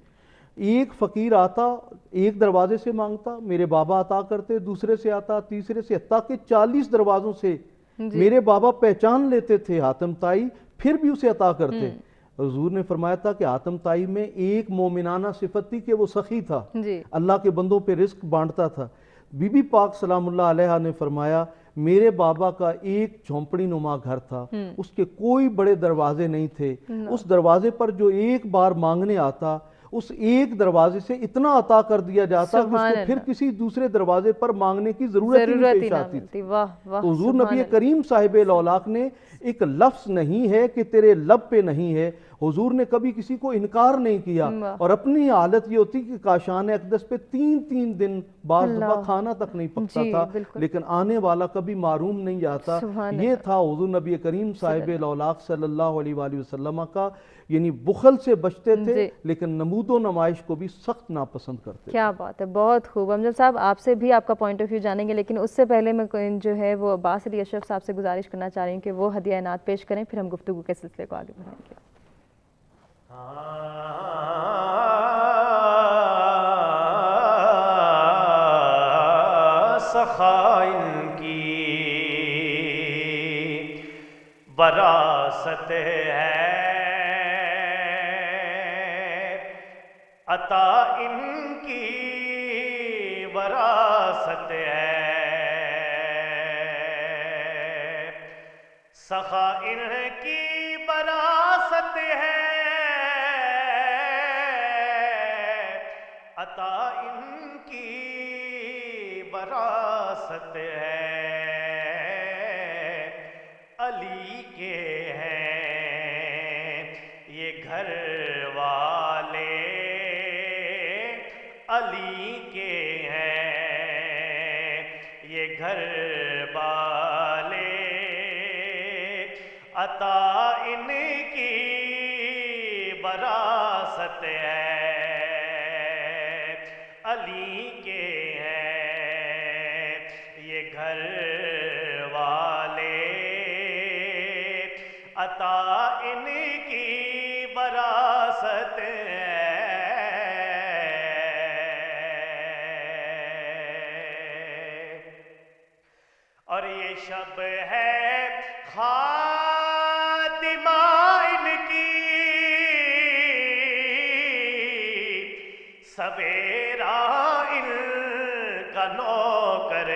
ایک فقیر آتا ایک دروازے سے مانگتا, میرے بابا عطا کرتے, دوسرے سے آتا, تیسرے سے, حتیٰ کہ 40 دروازوں سے میرے بابا پہچان لیتے تھے حاتم طائی پھر بھی اسے عطا کرتے. حضور نے فرمایا تھا کہ حاتم طائی میں ایک مومنانہ صفت تھی کہ وہ سخی تھا, اللہ کے بندوں پہ رزق بانٹتا تھا. بی بی پاک سلام اللہ علیہ نے فرمایا میرے بابا کا ایک جھونپڑی نما گھر تھا, اس کے کوئی بڑے دروازے نہیں تھے. اس دروازے پر جو ایک بار مانگنے آتا اس ایک دروازے سے اتنا عطا کر دیا جاتا کہ اس کو پھر کسی دوسرے دروازے پر مانگنے کی ضرورت ہی نہیں پیش آتی تھی. تو حضور نبی کریم صاحب الاولاق نے ایک لفظ نہیں ہے کہ تیرے لب پہ نہیں ہے, حضور نے کبھی کسی کو انکار نہیں کیا. اور اپنی حالت یہ ہوتی کہ کاشان اقدس پہ 3 دن بعض دفعہ کھانا تک نہیں پکتا تھا لیکن آنے والا کبھی معروم نہیں جاتا. یہ تھا حضور نبی کریم صاحب الاولاق صلی اللہ علیہ وآلہ وسلم کا, یعنی بخل سے بچتے تھے لیکن نمود و نمائش کو بھی سخت ناپسند کرتے. کیا بات ہے, بہت خوب. امجد صاحب آپ سے بھی آپ کا پوائنٹ آف ویو جانیں گے لیکن اس سے پہلے میں جو ہے وہ عباس علی اشرف صاحب سے گزارش کرنا چاہ رہی ہوں کہ وہ ہدیہ عنایت پیش کریں, پھر ہم گفتگو کے سلسلے کو آگے بڑھائیں گے. سخا ان کی وراثت ہے, عطا ان کی وراثت ہے, سخا ان کی وراثت ہے, عطا ان کی وراثت ہے. علی کے ہیں یہ گھر والے, علی کے ہیں یہ گھر والے, عطا ان کی علی کے ہیں یہ گھر والے، عطا ان کی وراثت ہے، اور یہ شب ہے خاتمہ ان کی، سویرا ان کا نوکر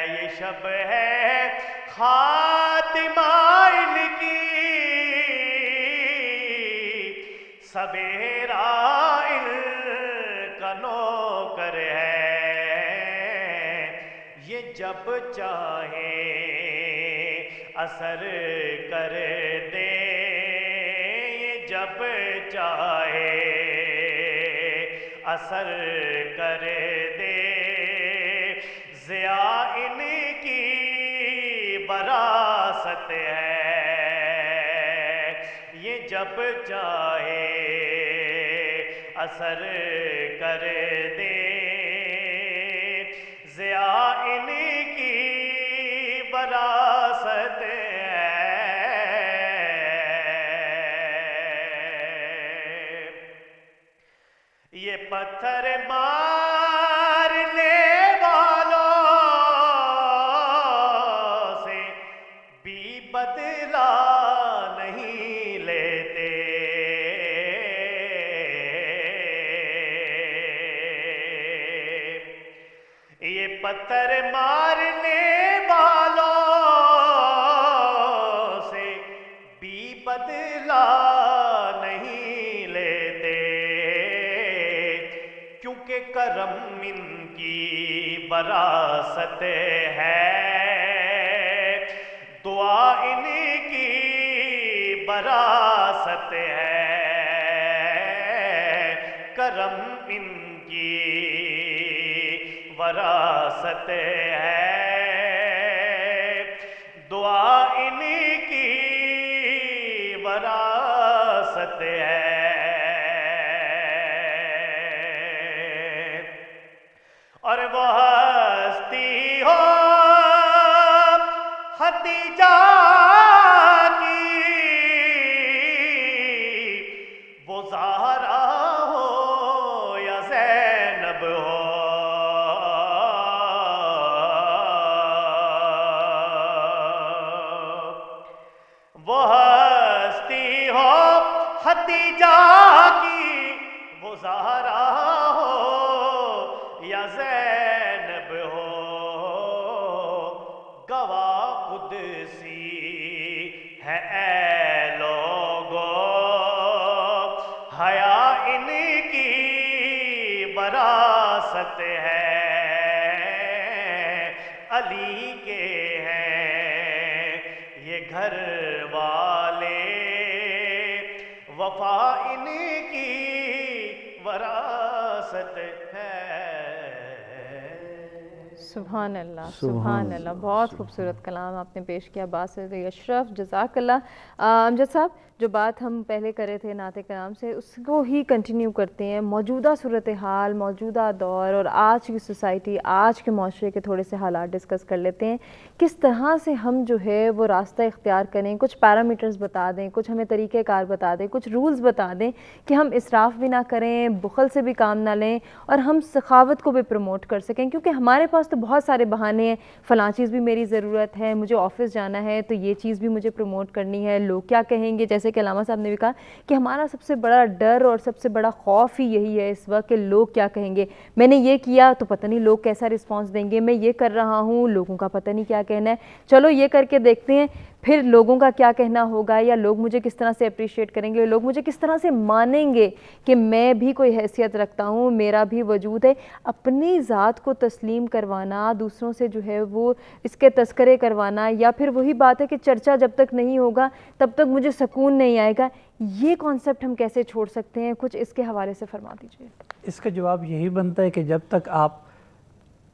یہ شب ہے خاتمہ ان کی، سویرا ان کا نوکر ہے، یہ جب چاہے اثر کر دے، یہ جب چاہے اثر کر دے، ضیاء ان کی وراثت ہے، یہ جب چاہے اثر کر دے، ضیاء ان کی وراثت ہے، یہ پتھر مارنے والوں سے بھی بدلہ نہیں لیتے، یہ پتھر مارنے والوں سے بھی بدلہ نہیں لیتے، کیونکہ کرم ان کی وراثت ہے، دعا ان کی وراثت ہے، کرم ان کی وراثت ہے، دعا ان کی وراثت ہے، اور وہ ہستی ہو خدیجہ کی، وہ زہرا ہو یا زینب ہو، وہ ہستی ہو خدیجہ کی، وہ زہرا ہو یا زینب ہو، گواہ قدسی ہے اے لوگو، حیا ان کی وراثت ہے، علی کے ہیں یہ گھر والے، وفا ان کی وراثت ہے۔ سبحان اللہ، سبحان اللہ، بہت خوبصورت کلام آپ نے پیش کیا باسط اشرف، جزاک اللہ۔ امجد صاحب، جو بات ہم پہلے کرے تھے نعت کلام سے، اس کو ہی کنٹینیو کرتے ہیں، موجودہ صورتحال، موجودہ دور اور آج کی سوسائٹی، آج کے معاشرے کے تھوڑے سے حالات ڈسکس کر لیتے ہیں، کس طرح سے ہم جو ہے وہ راستہ اختیار کریں، کچھ پیرامیٹرز بتا دیں، کچھ ہمیں طریقہ کار بتا دیں، کچھ رولز بتا دیں کہ ہم اسراف بھی نہ کریں، بخل سے بھی کام نہ لیں، اور ہم سخاوت کو بھی پروموٹ کر سکیں، کیونکہ ہمارے پاس تو بہت سارے بہانے ہیں، فلاں چیز بھی میری ضرورت ہے، مجھے آفس جانا ہے تو یہ چیز بھی مجھے پروموٹ کرنی ہے، لوگ کیا کہیں گے، جیسے کہ علامہ صاحب نے بھی کہا کہ ہمارا سب سے بڑا ڈر اور سب سے بڑا خوف ہی یہی ہے اس وقت کہ لوگ کیا کہیں گے، میں نے یہ کیا تو پتہ نہیں لوگ کیسا رسپانس دیں گے، میں یہ کر رہا ہوں لوگوں کا پتہ نہیں کیا کہنا ہے، چلو یہ کر کے دیکھتے ہیں پھر لوگوں کا کیا کہنا ہوگا، یا لوگ مجھے کس طرح سے اپریشیٹ کریں گے، لوگ مجھے کس طرح سے مانیں گے کہ میں بھی کوئی حیثیت رکھتا ہوں، میرا بھی وجود ہے۔ اپنی ذات کو تسلیم کروانا، دوسروں سے جو ہے وہ اس کے تذکرے کروانا، یا پھر وہی بات ہے کہ چرچا جب تک نہیں ہوگا تب تک مجھے سکون نہیں آئے گا، یہ کانسیپٹ ہم کیسے چھوڑ سکتے ہیں؟ کچھ اس کے حوالے سے فرما دیجیے۔ اس کا جواب یہی بنتا ہے کہ جب تک آپ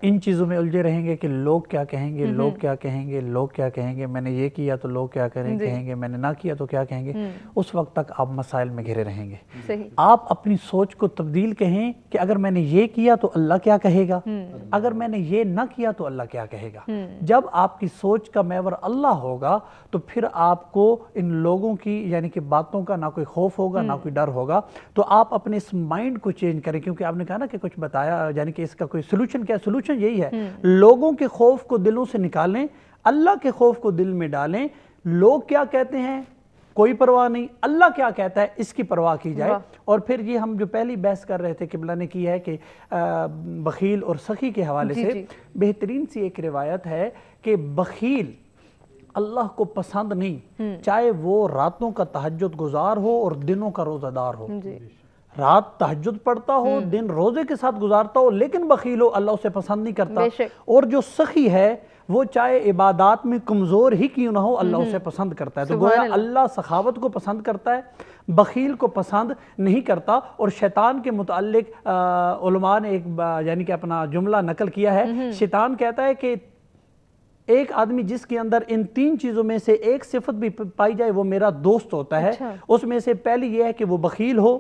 ان چیزوں میں الجھے رہیں گے کہ لوگ کیا کہیں گے، لوگ کیا کہیں گے، لوگ کیا کہیں گے، میں نے یہ کیا تو لوگ کیا کہیں گے، میں نے نہ کیا تو کیا کہیں گے، اس وقت تک آپ مسائل میں گھرے رہیں گے۔ آپ اپنی سوچ کو تبدیل کہیں کہ اگر میں نے یہ کیا تو اللہ کیا کہے گا، اگر میں نے یہ نہ کیا تو اللہ کیا کہے گا۔ جب آپ کی سوچ کا محور اللہ ہوگا تو پھر آپ کو ان لوگوں کی یعنی کہ باتوں کا نہ کوئی خوف ہوگا نہ کوئی ڈر ہوگا۔ تو آپ اپنے اس مائنڈ کو چینج کریں، کیونکہ آپ نے کہا نا کہ کچھ بتایا یعنی کہ اس کا کوئی سلوشن کیا ہے، سلوشن یہی ہے لوگوں کے خوف کو دلوں سے نکالیں، اللہ کے خوف کو دل میں ڈالیں۔ لوگ کیا کہتے ہیں کوئی پرواہ نہیں، اللہ کیا کہتا ہے اس کی پرواہ کی جائے۔ اور پھر یہ ہم جو پہلی بحث کر رہے تھے قبلہ نے کی ہے کہ بخیل اور سخی کے حوالے سے بہترین سی ایک روایت ہے کہ بخیل اللہ کو پسند نہیں، چاہے وہ راتوں کا تہجد گزار ہو اور دنوں کا روزہ دار ہو، رات تہجد پڑھتا ہو دن روزے کے ساتھ گزارتا ہو لیکن بخیل ہو، اللہ اسے پسند نہیں کرتا۔ اور جو سخی ہے وہ چاہے عبادات میں کمزور ہی کیوں نہ ہو، اللہ اسے پسند کرتا ہے۔ تو گویا اللہ سخاوت کو پسند کرتا ہے، بخیل کو پسند نہیں کرتا۔ اور شیطان کے متعلق علماء نے ایک یعنی کہ اپنا جملہ نقل کیا ہے، شیطان کہتا ہے کہ ایک آدمی جس کے اندر ان تین چیزوں میں سے ایک صفت بھی پائی جائے وہ میرا دوست ہوتا ہے۔ اس میں سے پہلی یہ ہے کہ وہ بخیل ہو،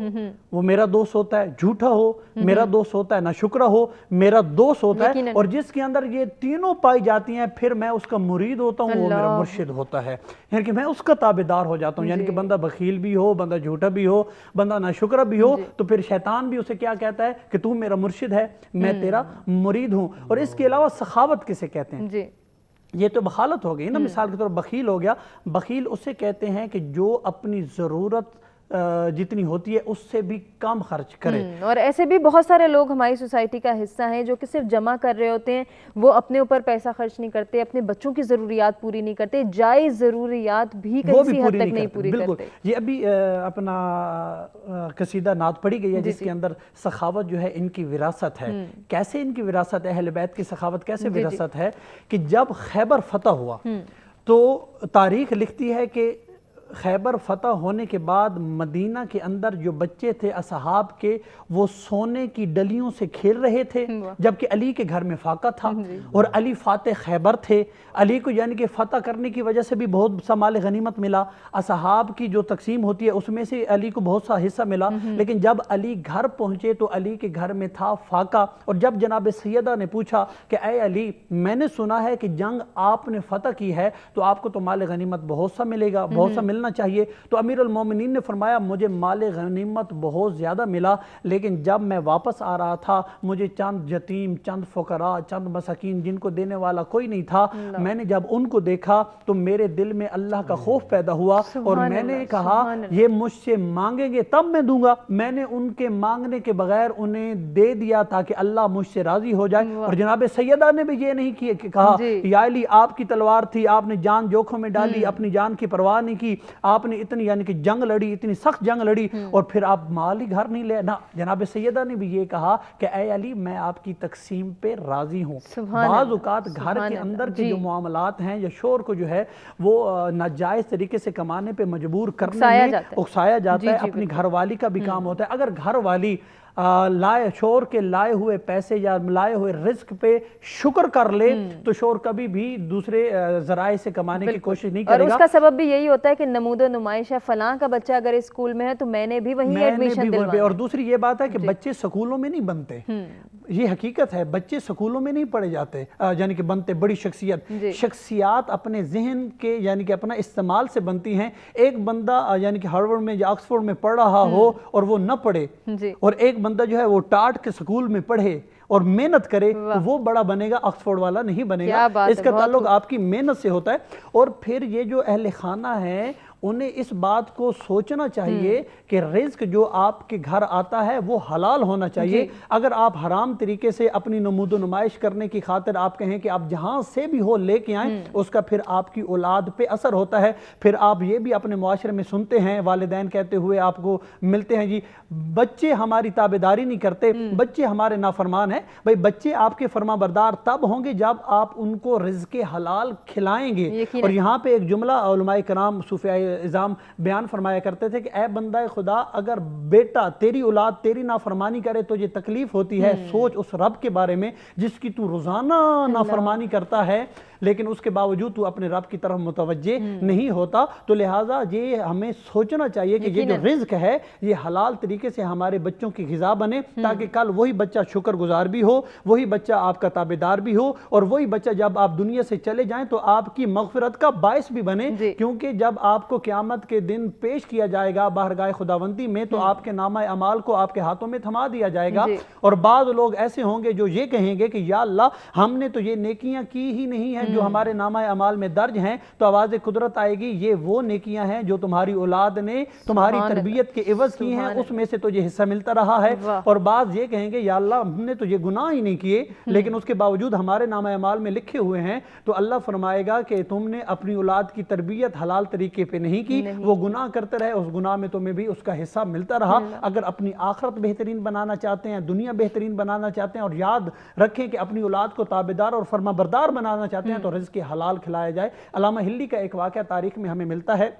وہ میرا دوست ہوتا ہے، جھوٹا ہو میرا دوست ہوتا ہے، ناشکرا ہو میرا دوست ہوتا ہے، اور جس کے اندر یہ تینوں پائی جاتی ہیں پھر میں اس کا مرید ہوتا ہوں، وہ میرا مرشد ہوتا ہے، یعنی کہ میں اس کا تابعدار ہو جاتا ہوں۔ یعنی کہ بندہ بخیل بھی ہو، بندہ جھوٹا بھی ہو، بندہ ناشکرا بھی ہو، تو پھر شیطان بھی اسے کیا کہتا ہے کہ تو میرا مرشد ہے، میں تیرا مرید ہوں۔ اور اس کے علاوہ سخاوت کسے کہتے ہیں؟ یہ تو بخالت ہو گئی نا، مثال کے طور بخیل ہو گیا، بخیل اسے کہتے ہیں کہ جو اپنی ضرورت جتنی ہوتی ہے اس سے بھی کم خرچ کرے۔ اور ایسے بھی بہت سارے لوگ ہماری سوسائٹی کا حصہ ہیں جو کہ صرف جمع کر رہے ہوتے ہیں، وہ اپنے اوپر پیسہ خرچ نہیں کرتے، اپنے بچوں کی ضروریات پوری نہیں کرتے، جائز ضروریات بھی کسی حد تک نہیں پوری کرتے۔ یہ ابھی اپنا قصیدہ نعت پڑھی گئی ہے جس کے اندر سخاوت جو ہے ان کی وراثت ہے۔ کیسے ان کی وراثت ہے، اہل بیت کی سخاوت کیسے وراثت ہے کہ جب خیبر فتح ہوا تو تاریخ لکھتی ہے کہ خیبر فتح ہونے کے بعد مدینہ کے اندر جو بچے تھے اصحاب کے وہ سونے کی ڈلیوں سے کھیل رہے تھے، جبکہ علی کے گھر میں فاقہ تھا اور علی فاتح خیبر تھے۔ علی کو یعنی کہ فتح کرنے کی وجہ سے بھی بہت سا مال غنیمت ملا، اصحاب کی جو تقسیم ہوتی ہے اس میں سے علی کو بہت سا حصہ ملا، لیکن جب علی گھر پہنچے تو علی کے گھر میں تھا فاقہ۔ اور جب جناب سیدہ نے پوچھا کہ اے علی میں نے سنا ہے کہ جنگ آپ نے فتح کی ہے تو آپ کو تو مال غنیمت بہت سا ملے گا، بہت سا ملنا چاہیے۔ تو امیر المومنین نے فرمایا مجھے مال غنیمت بہت زیادہ ملا، لیکن جب میں واپس آ رہا تھا مجھے چند یتیم، چند فقراء، چند مساکین جن کو دینے والا کوئی نہیں تھا، میں نے جب ان کو دیکھا تو میرے دل میں اللہ کا خوف پیدا ہوا اور میں نے کہا یہ مجھ سے مانگیں گے تب میں دوں گا۔ میں نے ان کے مانگنے کے بغیر انہیں دے دیا تاکہ اللہ مجھ سے راضی ہو جائے۔ اور جناب سیدہ نے بھی یہ نہیں کہا یا علی آپ کی تلوار تھی، آپ نے جان جوکھوں میں ڈالی، اپنی جان کی پرواہ نہیں کی، آپ نے اتنی یعنی کہ جنگ لڑی، اتنی سخت جنگ لڑی اور پھر آپ مال ہی گھر نہیں لے۔ نہ، جناب سیدہ نے بھی یہ کہا کہ اے علی میں آپ کی تقسیم پہ راضی ہوں۔ بعض اوقات گھر کے اندر کے جو معاملات ہیں یا شور کو جو ہے وہ ناجائز طریقے سے کمانے پہ مجبور کرنے میں اکسایا جاتا ہے، اپنی گھر والی کا بھی کام ہوتا ہے۔ اگر گھر والی شور کے لائے ہوئے پیسے یا لائے ہوئے رزق پہ شکر کر لے تو شور کبھی بھی دوسرے ذرائع سے کمانے کی کوشش نہیں کرے گا۔ اور اس کا سبب بھی یہی ہوتا ہے کہ نمود و نمائش ہے، فلاں کا بچہ اگر اسکول میں ہے تو میں نے بھی وہیں ایڈمیشن دلوانا ہے۔ اور دوسری یہ بات ہے کہ بچے سکولوں میں نہیں بنتے، یہ حقیقت ہے، بچے سکولوں میں نہیں پڑھے جاتے یعنی کہ بنتے، بڑی شخصیات اپنے ذہن کے یعنی کہ اپنا استعمال سے بنتی ہیں۔ ایک بندہ یعنی کہ ہارورڈ میں یا آکسفورڈ میں پڑھ رہا ہو اور وہ نہ پڑھے، اور ایک بندہ جو ہے وہ ٹاٹ کے سکول میں پڑھے اور محنت کرے تو وہ بڑا بنے گا، آکسفورڈ والا نہیں بنے گا۔ اس کا تعلق آپ کی محنت سے ہوتا ہے۔ اور پھر یہ جو اہل خانہ ہیں انہیں اس بات کو سوچنا چاہیے کہ رزق جو آپ کے گھر آتا ہے وہ حلال ہونا چاہیے۔ اگر آپ حرام طریقے سے اپنی نمود و نمائش کرنے کی خاطر آپ کہیں کہ آپ جہاں سے بھی ہو لے کے آئیں، اس کا پھر آپ کی اولاد پہ اثر ہوتا ہے۔ پھر آپ یہ بھی اپنے معاشرے میں سنتے ہیں والدین کہتے ہوئے آپ کو ملتے ہیں، جی بچے ہماری تابعداری نہیں کرتے، بچے ہمارے نافرمان ہیں۔ بھائی بچے آپ کے فرما بردار تب ہوں گے جب آپ ان کو رزق حلال کھلائیں گے۔ اور یہاں پہ ایک جملہ علماء کرام صوفیاء اعظام بیان فرمایا کرتے تھے کہ اے بندہ خدا، اگر بیٹا تیری اولاد تیری نافرمانی کرے تو یہ تکلیف ہوتی ہے، سوچ اس رب کے بارے میں جس کی تو روزانہ نافرمانی کرتا ہے لیکن اس کے باوجود تو اپنے رب کی طرف متوجہ نہیں ہوتا۔ تو لہٰذا یہ ہمیں سوچنا چاہیے کہ یہ جو رزق ہے یہ حلال طریقے سے ہمارے بچوں کی غذا بنے، تاکہ کل وہی بچہ شکر گزار بھی ہو، وہی بچہ آپ کا تابعدار بھی ہو، اور وہی بچہ جب آپ دنیا سے چلے جائیں تو آپ کی مغفرت کا باعث بھی بنے، کیونکہ جب آپ کو قیامت کے دن پیش کیا جائے گا بارگاہ خداوندی میں تو آپ کے نامہ اعمال کو آپ کے ہاتھوں میں تھما دیا جائے گا، اور بعض لوگ ایسے ہوں گے جو یہ کہیں گے کہ یا اللہ ہم نے تو یہ نیکیاں کی ہی نہیں ہیں جو ہمارے نامہ اعمال میں درج ہیں، تو آواز قدرت آئے گی یہ وہ نیکیاں ہیں جو تمہاری اولاد نے تمہاری تربیت کے عوض کی ہیں، اس میں سے تو یہ حصہ ملتا رہا ہے۔ اور بعض یہ کہیں گے یا اللہ ہم نے تو یہ گناہ ہی نہیں کیے لیکن اس کے باوجود ہمارے نامہ اعمال میں لکھے ہوئے ہیں، تو اللہ فرمائے گا کہ تم نے اپنی اولاد کی تربیت حلال طریقے پہ نہیں کی، وہ گناہ کرتے رہے، اس گناہ میں تمہیں بھی اس کا حصہ ملتا رہا۔ اگر اپنی آخرت بہترین بنانا چاہتے ہیں، دنیا بہترین بنانا چاہتے ہیں، اور یاد رکھیں کہ اپنی اولاد کو تابعدار اور فرما بردار بنانا چاہتے ہیں تو رزق حلال کھلایا جائے۔ علامہ ہلی کا ایک واقعہ تاریخ میں ہمیں ملتا ہے،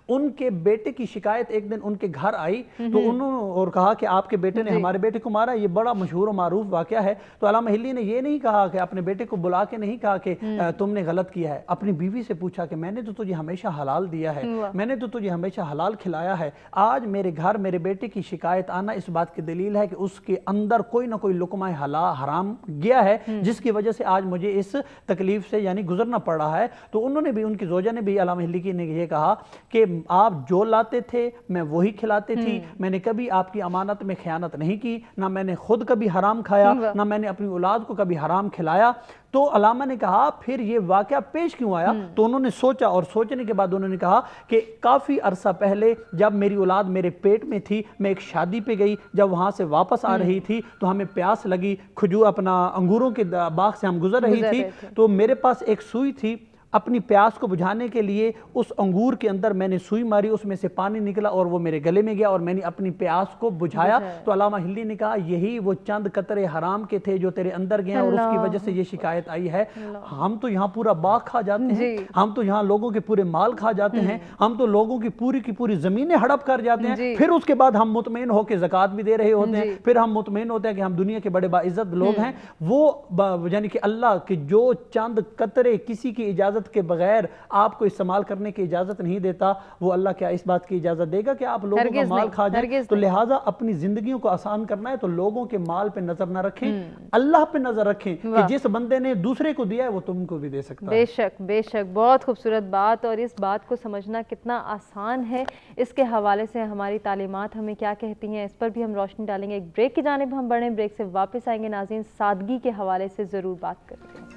ان کے بیٹے کی شکایت ایک دن ان کے گھر آئی تو انہوں نے اور کہا کہ آپ کے بیٹے نے ہمارے بیٹے کو مارا، یہ بڑا مشہور و معروف واقعہ ہے۔ تو علامہ ہلی نے یہ نہیں کہا کہ اپنے بیٹے کو بلا کے نہیں کہا کہ تم نے غلط کیا ہے، اپنی بیوی سے پوچھا کہ میں نے تو تجھے ہمیشہ حلال دیا ہے، میں نے تو تجھے ہمیشہ حلال کھلایا ہے، آج میرے گھر میرے بیٹے کی شکایت آنا اس بات کی دلیل ہے کہ اس کے اندر کوئی نہ کوئی لقمہ حرام گیا ہے جس کی وجہ سے آج مجھے اس تکلیف سے یعنی گزرنا پڑ رہا ہے۔ تو انہوں نے بھی، ان کی زوجہ نے بھی علامہ ہلی کی نے یہ کہا کہ آپ جو لاتے تھے میں وہی کھلاتے تھی، میں نے کبھی آپ کی امانت میں خیانت نہیں کی، نہ میں نے خود کبھی حرام کھایا، نہ میں نے اپنی اولاد کو کبھی حرام کھلایا۔ تو علامہ نے کہا پھر یہ واقعہ پیش کیوں آیا؟ تو انہوں نے سوچا، اور سوچنے کے بعد انہوں نے کہا کہ کافی عرصہ پہلے جب میری اولاد میرے پیٹ میں تھی، میں ایک شادی پہ گئی، جب وہاں سے واپس آ رہی تھی تو ہمیں پیاس لگی، کھجور اپنا انگوروں کے باغ سے ہم گزر رہی تھی، تو میرے پاس ایک سوئی تھی، اپنی پیاس کو بجھانے کے لیے اس انگور کے اندر میں نے سوئی ماری، اس میں سے پانی نکلا اور وہ میرے گلے میں گیا اور میں نے اپنی پیاس کو بجھایا۔ تو علامہ ہلی نے کہا یہی وہ چند قطرے حرام کے تھے جو تیرے اندر گئے اور اس کی وجہ سے یہ شکایت آئی ہے۔ ہم تو یہاں پورا باغ کھا جاتے ہیں، ہم تو یہاں لوگوں کے پورے مال کھا جاتے ہیں، ہم تو لوگوں کی پوری زمینیں ہڑپ کر جاتے ہیں، پھر اس کے بعد ہم مطمئن ہو کے زکوٰۃ بھی دے رہے ہوتے ہیں، پھر ہم مطمئن ہوتے ہیں کہ ہم دنیا کے بڑے باعزت لوگ ہیں۔ وہ یعنی کہ اللہ کے جو چند قطرے کسی کی اجازت کے بغیر آپ کو استعمال کرنے کی اجازت نہیں دیتا، وہ اللہ کیا اس بات کی اجازت دے گا کہ آپ لوگوں کا مال کھا جائیں؟ تو لہٰذا اپنی زندگیوں کو آسان کرنا ہے تو لوگوں کے مال پہ نظر نہ رکھیں، اللہ پہ نظر رکھیں کہ جس بندے نے دوسرے کو دیا ہے وہ تم کو بھی دے سکتا ہے۔ بے شک بے شک، بہت خوبصورت بات، اور اس بات کو سمجھنا کتنا آسان ہے، اس کے حوالے سے ہماری تعلیمات ہمیں کیا کہتی ہیں اس پر بھی ہم روشنی ڈالیں گے۔ ایک بریک کی جانب ہم بڑھیں، بریک سے واپس آئیں گے ناظرین، سادگی کے حوالے سے ضرور بات کرتے ہیں۔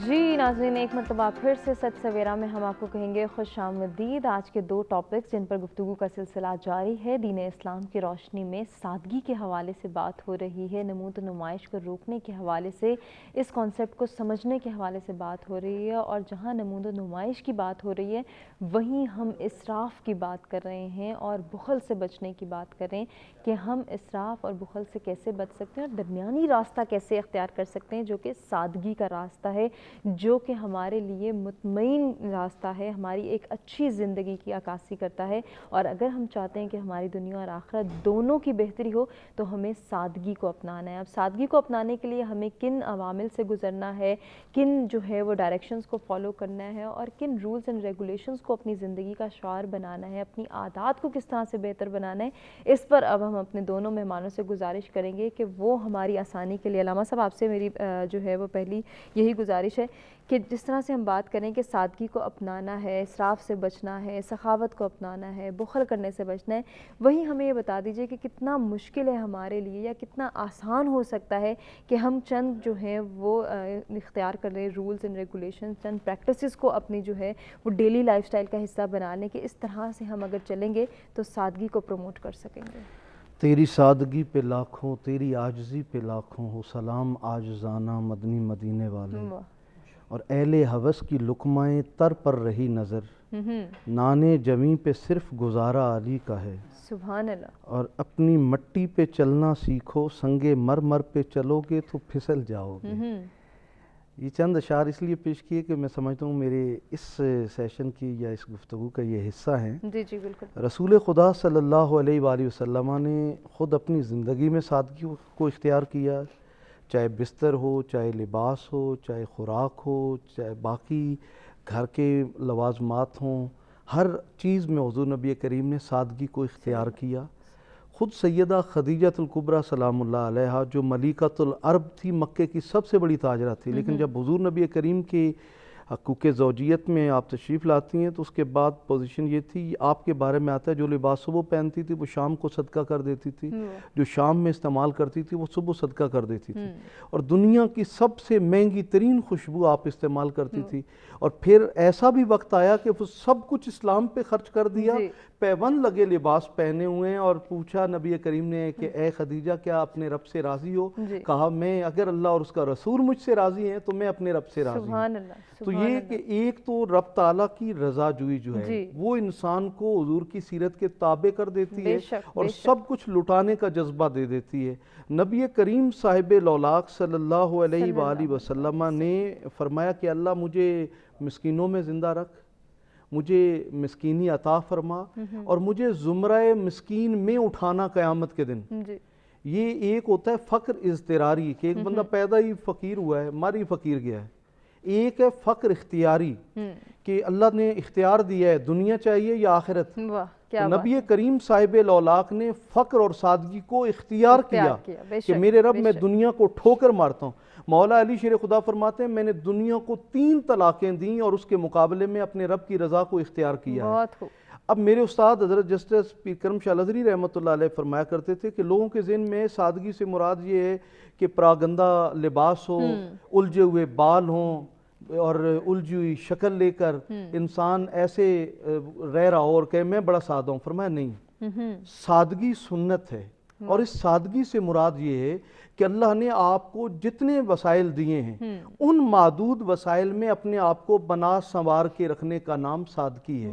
جی ناظرین، ایک مرتبہ پھر سے سچ سویرا میں ہم آپ کو کہیں گے خوش آمدید۔ آج کے دو ٹاپکس جن پر گفتگو کا سلسلہ جاری ہے، دین اسلام کی روشنی میں سادگی کے حوالے سے بات ہو رہی ہے، نمود و نمائش کو روکنے کے حوالے سے، اس کانسیپٹ کو سمجھنے کے حوالے سے بات ہو رہی ہے، اور جہاں نمود و نمائش کی بات ہو رہی ہے وہیں ہم اسراف کی بات کر رہے ہیں اور بخل سے بچنے کی بات کر رہے ہیں کہ ہم اسراف اور بخل سے کیسے بچ سکتے ہیں اور درمیانی راستہ کیسے اختیار کر سکتے ہیں جو کہ سادگی کا راستہ ہے، جو کہ ہمارے لیے مطمئن راستہ ہے، ہماری ایک اچھی زندگی کی عکاسی کرتا ہے۔ اور اگر ہم چاہتے ہیں کہ ہماری دنیا اور آخرت دونوں کی بہتری ہو تو ہمیں سادگی کو اپنانا ہے۔ اب سادگی کو اپنانے کے لیے ہمیں کن عوامل سے گزرنا ہے، کن جو ہے وہ ڈائریکشنز کو فالو کرنا ہے، اور کن رولز اینڈ ریگولیشنز کو اپنی زندگی کا شعار بنانا ہے، اپنی عادات کو کس طرح سے بہتر بنانا ہے، اس پر اب ہم اپنے دونوں مہمانوں سے گزارش کریں گے کہ وہ ہماری آسانی کے لیے، علامہ صاحب آپ سے میری جو ہے وہ پہلی یہی گزارش گزارش ہے کہ جس طرح سے ہم بات کریں کہ سادگی کو اپنانا ہے، اسراف سے بچنا ہے، سخاوت کو اپنانا ہے، بخل کرنے سے بچنا ہے، وہی ہمیں یہ بتا دیجئے کہ کتنا مشکل ہے ہمارے لیے یا کتنا آسان ہو سکتا ہے کہ ہم چند جو ہیں وہ اختیار کر لیں رولز اینڈ ریگولیشن، چند پریکٹسز کو اپنی جو ہے وہ ڈیلی لائف سٹائل کا حصہ بنا لیں کہ اس طرح سے ہم اگر چلیں گے تو سادگی کو پروموٹ کر سکیں گے۔ تیری سادگی پہ لاکھوں، تیری عاجزی پہ لاکھوں، ہو سلام عاجزانہ مدنی مدینے والے، اور اہل ہوس کی لقمائے تر پر رہی نظر، نانے جمی پہ صرف گزارا علی کا ہے، سبحان اللہ، اور اپنی مٹی پہ چلنا سیکھو، سنگے مرمر پہ چلو گے تو پھسل جاؤ گے۔ یہ چند اشعار اس لیے پیش کیے کہ میں سمجھتا ہوں میرے اس سیشن کی یا اس گفتگو کا یہ حصہ ہیں۔ جی جی بالکل۔ رسول خدا صلی اللہ علیہ وآلہ وسلم نے خود اپنی زندگی میں سادگی کو اختیار کیا، چاہے بستر ہو، چاہے لباس ہو، چاہے خوراک ہو، چاہے باقی گھر کے لوازمات ہوں، ہر چیز میں حضور نبی کریم نے سادگی کو اختیار کیا۔ خود سیدہ خدیجہ الکبریٰ سلام اللہ علیہا جو ملیکۃ العرب تھی، مکے کی سب سے بڑی تاجرہ تھی، لیکن جب حضور نبی کریم کی حقوق زوجیت میں آپ تشریف لاتی ہیں تو اس کے بعد پوزیشن یہ تھی، آپ کے بارے میں آتا ہے جو لباس صبح پہنتی تھی وہ شام کو صدقہ کر دیتی تھی، جو شام میں استعمال کرتی تھی وہ صبح صدقہ کر دیتی تھی، اور دنیا کی سب سے مہنگی ترین خوشبو آپ استعمال کرتی تھی، اور پھر ایسا بھی وقت آیا کہ وہ سب کچھ اسلام پہ خرچ کر دیا، پیون لگے لباس پہنے ہوئے ہیں، اور پوچھا نبی کریم نے کہ اے خدیجہ کیا اپنے رب سے راضی ہو؟ کہا میں اگر اللہ اور اس کا رسول مجھ سے راضی ہیں تو میں اپنے رب سے راضی ہوں۔ تو یہ کہ ایک تو رب تعالیٰ کی رضا جوئی جو ہے وہ انسان کو حضور کی سیرت کے تابع کر دیتی ہے اور سب کچھ لٹانے کا جذبہ دے دیتی ہے۔ نبی کریم صاحب لولاق صلی اللہ علیہ وآلہ وسلم نے فرمایا کہ اللہ مجھے مسکینوں میں زندہ رکھ، مجھے مسکینی عطا فرما، اور مجھے زمرہ مسکین میں اٹھانا قیامت کے دن۔ یہ ایک ہوتا ہے فقر اضطراری کہ ایک بندہ پیدا ہی فقیر ہوا ہے، مر ہی فقیر گیا ہے، ایک ہے فقر اختیاری کہ اللہ نے اختیار دیا ہے دنیا چاہیے یا آخرت۔ تو نبی کریم صاحب لولاق نے فقر اور سادگی کو اختیار کیا کہ میرے رب میں دنیا کو ٹھوکر مارتا ہوں۔ مولا علی شیر خدا فرماتے ہیں میں نے دنیا کو 3 طلاقیں دیں اور اس کے مقابلے میں اپنے رب کی رضا کو اختیار کیا ہے۔ اب میرے استاد حضرت جسٹس پیر کرم شاہ الازہری رحمۃ اللہ علیہ فرمایا کرتے تھے کہ لوگوں کے ذہن میں سادگی سے مراد یہ ہے کہ پراگندہ لباس ہو، الجھے ہوئے بال ہوں اور الجھی ہوئی شکل لے کر انسان ایسے رہ رہا ہو اور کہ میں بڑا سادہ ہوں۔ فرمایا نہیں، سادگی سنت ہے، اور اس سادگی سے مراد یہ ہے کہ اللہ نے آپ کو جتنے وسائل دیے ہیں ان محدود وسائل میں اپنے آپ کو بنا سنوار کے رکھنے کا نام سادگی ہے۔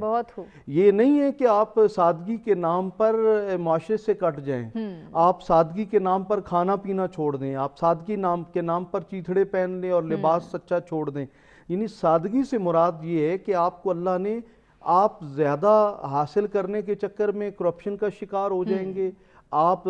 یہ نہیں ہے کہ آپ سادگی کے نام پر معاشرے سے کٹ جائیں، آپ سادگی کے نام پر کھانا پینا چھوڑ دیں، آپ سادگی کے نام پر چیتھڑے پہن لیں اور لباس سچا چھوڑ دیں۔ یعنی سادگی سے مراد یہ ہے کہ آپ کو اللہ نے، آپ زیادہ حاصل کرنے کے چکر میں کرپشن کا شکار ہو جائیں گے، آپ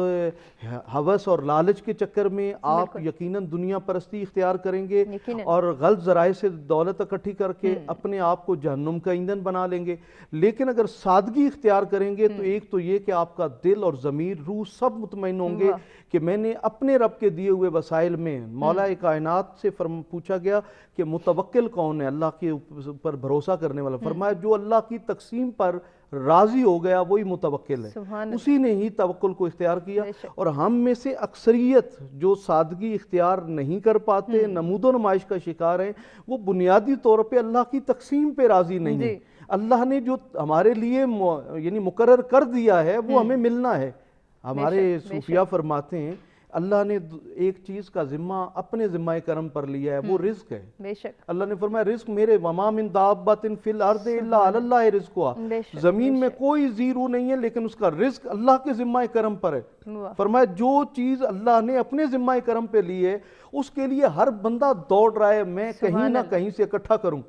ہوس اور لالچ کے چکر میں آپ یقیناً دنیا پرستی اختیار کریں گے اور غلط ذرائع سے دولت اکٹھی کر کے اپنے آپ کو جہنم کا ایندھن بنا لیں گے۔ لیکن اگر سادگی اختیار کریں گے تو ایک تو یہ کہ آپ کا دل اور ضمیر، روح سب مطمئن ہوں گے کہ میں نے اپنے رب کے دیے ہوئے وسائل میں، مولا کائنات سے پوچھا گیا کہ متوکل کون ہے، اللہ کے اوپر بھروسہ کرنے والا، فرمایا جو اللہ کی تقسیم پر راضی ہو گیا وہی متوکل ہے، اسی نے ہی توکل کو اختیار کیا۔ اور ہم میں سے اکثریت جو سادگی اختیار نہیں کر پاتے، نمود و نمائش کا شکار ہیں، وہ بنیادی طور پہ اللہ کی تقسیم پہ راضی نہیں ہیں۔ اللہ نے جو ہمارے لیے یعنی مقرر کر دیا ہے وہ ہمیں ملنا ہے۔ ہمارے صوفیاء فرماتے ہیں اللہ نے ایک چیز کا ذمہ اپنے ذمہ کرم پر لیا ہے، وہ رزق ہے۔ اللہ نے فرمایا رزق میرے، وَمَا مِن دَابَّةٍ فِي الْأَرْضِ إِلَّا عَلَى اللَّهِ رِزْقُهَا، زمین میں کوئی زیرو نہیں ہے لیکن اس کا رزق اللہ کے ذمہ کرم پر ہے۔ فرمایا جو چیز اللہ نے اپنے ذمہ کرم پہ لی ہے اس کے لیے ہر بندہ دوڑ رہا ہے میں کہیں نہ کہیں سے اکٹھا کروں،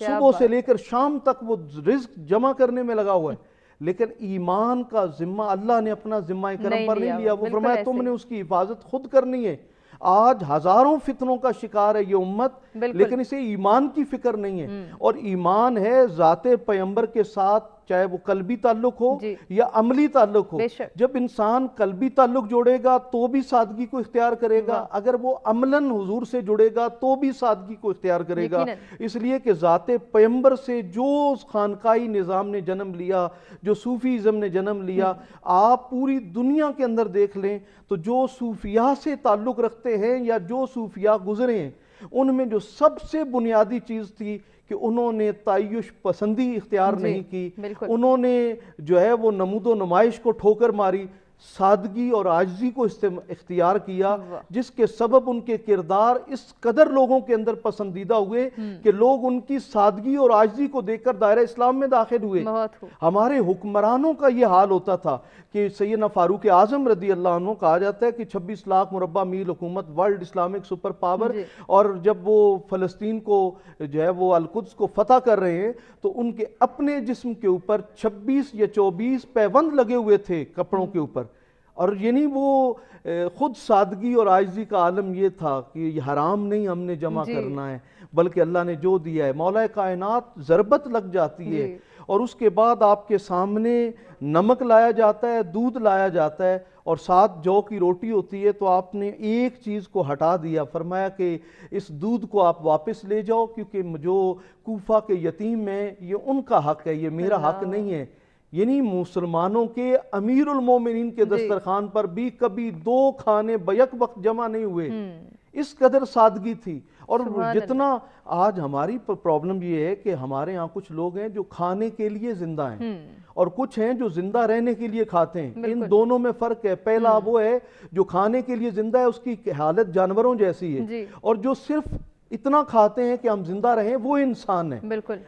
صبح سے لے کر شام تک وہ رزق جمع کرنے میں لگا ہوا ہے۔ لیکن ایمان کا ذمہ اللہ نے اپنا ذمہ کرم پر نہیں لیا، وہ فرمایا تم نے اس کی حفاظت خود کرنی ہے۔ آج ہزاروں فتنوں کا شکار ہے یہ امت، لیکن اسے ایمان کی فکر نہیں ہے، اور ایمان ہے ذات پیغمبر کے ساتھ چاہے وہ قلبی تعلق ہو جی یا عملی تعلق ہو. بے شک. جب انسان قلبی تعلق جوڑے گا تو بھی سادگی کو اختیار کرے گا, اگر وہ عملاً حضور سے جڑے گا تو بھی سادگی کو اختیار کرے گا. اس لیے کہ ذات پیغمبر سے جو خانقاہی نظام نے جنم لیا, جو صوفیزم نے جنم لیا, آپ پوری دنیا کے اندر دیکھ لیں تو جو صوفیاء سے تعلق رکھتے ہیں یا جو صوفیاء گزرے ہیں, ان میں جو سب سے بنیادی چیز تھی کہ انہوں نے تعیش پسندی اختیار نہیں کی, انہوں نے جو ہے وہ نمود و نمائش کو ٹھوکر ماری, سادگی اور عاجزی کو اختیار کیا, جس کے سبب ان کے کردار اس قدر لوگوں کے اندر پسندیدہ ہوئے کہ لوگ ان کی سادگی اور عاجزی کو دیکھ کر دائرہ اسلام میں داخل ہوئے. ہمارے حکمرانوں کا یہ حال ہوتا تھا کہ سیدنا فاروق اعظم رضی اللہ عنہ, کہا جاتا ہے کہ 26 لاکھ مربع میل حکومت, ورلڈ اسلامک سپر پاور, اور جب وہ فلسطین کو جو ہے وہ القدس کو فتح کر رہے ہیں تو ان کے اپنے جسم کے اوپر 26 یا 24 پیوند لگے ہوئے تھے کپڑوں کے اوپر. اور یعنی وہ خود سادگی اور عاجزی کا عالم یہ تھا کہ یہ حرام نہیں ہم نے جمع کرنا ہے, بلکہ اللہ نے جو دیا ہے. مولا کائنات ضربت لگ جاتی ہے اور اس کے بعد آپ کے سامنے نمک لایا جاتا ہے, دودھ لایا جاتا ہے اور ساتھ جو کی روٹی ہوتی ہے, تو آپ نے ایک چیز کو ہٹا دیا, فرمایا کہ اس دودھ کو آپ واپس لے جاؤ کیونکہ جو کوفہ کے یتیم ہیں یہ ان کا حق ہے, یہ میرا حق نہیں ہے. یعنی مسلمانوں کے امیر المومنین کے دسترخوان پر بھی کبھی 2 کھانے بیک وقت جمع نہیں ہوئے, اس قدر سادگی تھی. اور جتنا آج ہماری پرابلم یہ ہے کہ ہمارے ہاں کچھ لوگ ہیں جو کھانے کے لیے زندہ ہیں اور کچھ ہیں جو زندہ رہنے کے لیے کھاتے ہیں. ان دونوں میں فرق ہے. پہلا وہ ہے جو کھانے کے لیے زندہ ہے, اس کی حالت جانوروں جیسی ہے, اور جو صرف اتنا کھاتے ہیں کہ ہم زندہ رہیں وہ انسان ہے.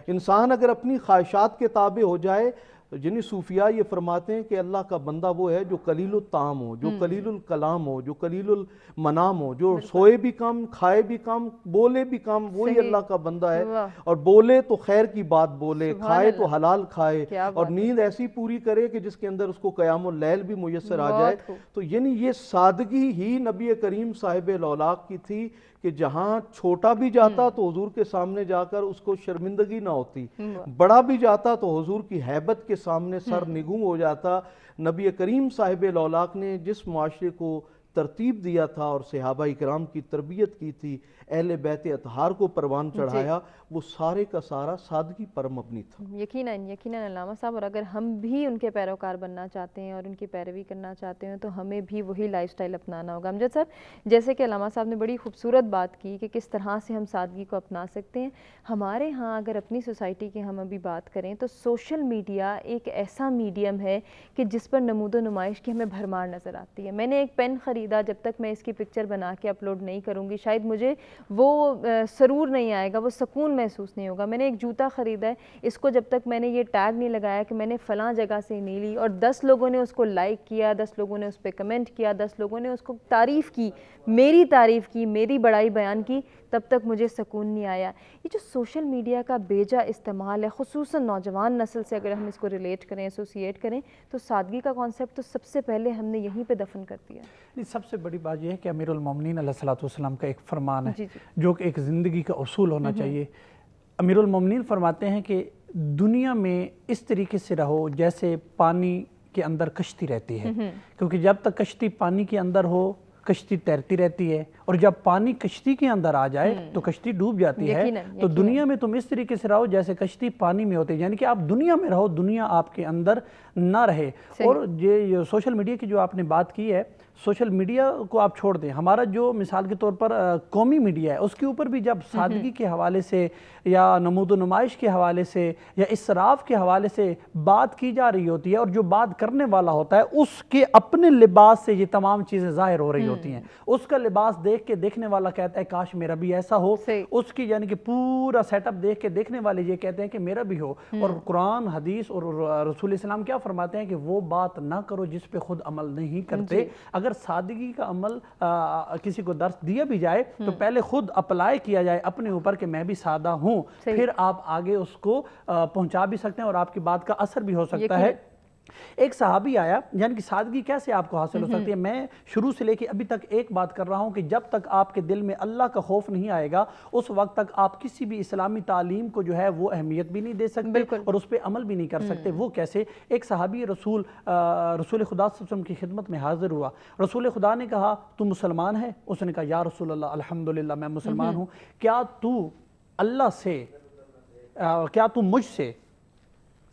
انسان اگر اپنی خواہشات کے تابع ہو جائے, جنہیں صوفیاء یہ فرماتے ہیں کہ اللہ کا بندہ وہ ہے جو قلیل الطعام ہو, جو قلیل الکلام ہو, جو قلیل المنام ہو, جو سوئے بھی کم, کھائے بھی کم, بولے بھی کم, وہی اللہ کا بندہ ہے. اور بولے تو خیر کی بات بولے, کھائے تو حلال کھائے, اور نیند ایسی پوری کرے کہ جس کے اندر اس کو قیام اللیل بھی میسر آ جائے. تو یعنی یہ سادگی ہی نبی کریم صاحب الاولاق کی تھی کہ جہاں چھوٹا بھی جاتا تو حضور کے سامنے جا کر اس کو شرمندگی نہ ہوتی, بڑا بھی جاتا تو حضور کی ہیبت کے سامنے سر نگوں ہو جاتا. نبی کریم صاحب الاولاق نے جس معاشرے کو ترتیب دیا تھا اور صحابہ اکرام کی تربیت کی تھی, اہل بیت اطہار کو پروان چڑھایا, وہ سارے کا سارا سادگی پر مبنی تھا. یقیناً علامہ صاحب, اور اگر ہم بھی ان کے پیروکار بننا چاہتے ہیں اور ان کی پیروی کرنا چاہتے ہیں تو ہمیں بھی وہی لائف سٹائل اپنانا ہوگا. امجد صاحب, جیسے کہ علامہ صاحب نے بڑی خوبصورت بات کی کہ کس طرح سے ہم سادگی کو اپنا سکتے ہیں. ہمارے ہاں اگر اپنی سوسائٹی کی ہم ابھی بات کریں تو سوشل میڈیا ایک ایسا میڈیم ہے کہ جس پر نمود و نمائش کی ہمیں بھرمار نظر آتی ہے. میں نے ایک پین خریدا, جب تک میں اس کی پکچر بنا کے اپلوڈ نہیں کروں گی شاید مجھے وہ سرور نہیں آئے گا, وہ سکون محسوس نہیں ہوگا. میں نے ایک جوتا خریدا ہے, اس کو جب تک میں نے یہ ٹیگ نہیں لگایا کہ میں نے فلاں جگہ سے نہیں لی اور 10 لوگوں نے اس کو لائک کیا, 10 لوگوں نے اس پہ کمنٹ کیا, 10 لوگوں نے اس کو تعریف کی, میری تعریف کی, میری بڑائی بیان کی, تب تک مجھے سکون نہیں آیا. یہ جو سوشل میڈیا کا بیجا استعمال ہے, خصوصاً نوجوان نسل سے اگر ہم اس کو ریلیٹ کریں, ایسوسیٹ کریں, تو سادگی کا کانسیپٹ تو سب سے پہلے ہم نے یہیں پہ دفن کر دیا. سب سے بڑی بات یہ ہے کہ امیر المومنین علیہ الصلوۃ والسلام کا ایک فرمان ہے جو کہ ایک زندگی کا اصول ہونا چاہیے. امیر المومنین فرماتے ہیں کہ دنیا میں اس طریقے سے رہو جیسے پانی کے اندر کشتی رہتی ہے, کیونکہ جب تک کشتی پانی کے اندر ہو کشتی تیرتی رہتی ہے, اور جب پانی کشتی کے اندر آ جائے تو کشتی ڈوب جاتی ہے. تو دنیا میں تم اس طریقے سے رہو جیسے کشتی پانی میں ہوتی ہے, یعنی کہ آپ دنیا میں رہو, دنیا آپ کے اندر نہ رہے. اور یہ سوشل میڈیا کی جو آپ نے بات کی ہے, سوشل میڈیا کو آپ چھوڑ دیں, ہمارا جو مثال کے طور پر قومی میڈیا ہے اس کے اوپر بھی جب سادگی کے حوالے سے یا نمود و نمائش کے حوالے سے یا اسراف کے حوالے سے بات کی جا رہی ہوتی ہے, اور جو بات کرنے والا ہوتا ہے اس کے اپنے لباس سے یہ تمام چیزیں ظاہر ہو رہی ہوتی ہیں. اس کا لباس دیکھ کے دیکھنے والا کہتا ہے کاش میرا بھی ایسا ہو, اس کی یعنی کہ پورا سیٹ اپ دیکھ کے دیکھنے والے یہ کہتے ہیں کہ میرا بھی ہو. اور قرآن, حدیث اور رسول اسلام کیا فرماتے ہیں کہ وہ بات نہ کرو جس پہ خود عمل نہیں کرتے. اگر سادگی کا عمل کسی کو درس دیا بھی جائے تو پہلے خود اپلائی کیا جائے اپنے اوپر کہ میں بھی سادہ ہوں, پھر آپ آگے اس کو پہنچا بھی سکتے ہیں اور آپ کی بات کا اثر بھی ہو سکتا ہے. ایک صحابی آیا، یعنی کہ سادگی کیسے آپ کو حاصل ہو سکتی ہے؟ میں شروع سے لے کے ابھی تک ایک بات کر رہا ہوں کہ جب تک آپ کے دل میں اللہ کا خوف نہیں آئے گا اس وقت تک آپ کسی بھی اسلامی تعلیم کو جو ہے وہ اہمیت بھی نہیں دے سکتے اور اس پہ عمل بھی نہیں کر سکتے۔ وہ کیسے؟ ایک صحابی رسول خدا صلی اللہ علیہ وسلم کی خدمت میں حاضر ہوا۔ رسول خدا نے کہا تو مسلمان ہے؟ اس نے کہا یا رسول اللہ الحمدللہ میں مسلمان ہوں۔ کیا تو اللہ سے کیا تو مجھ سے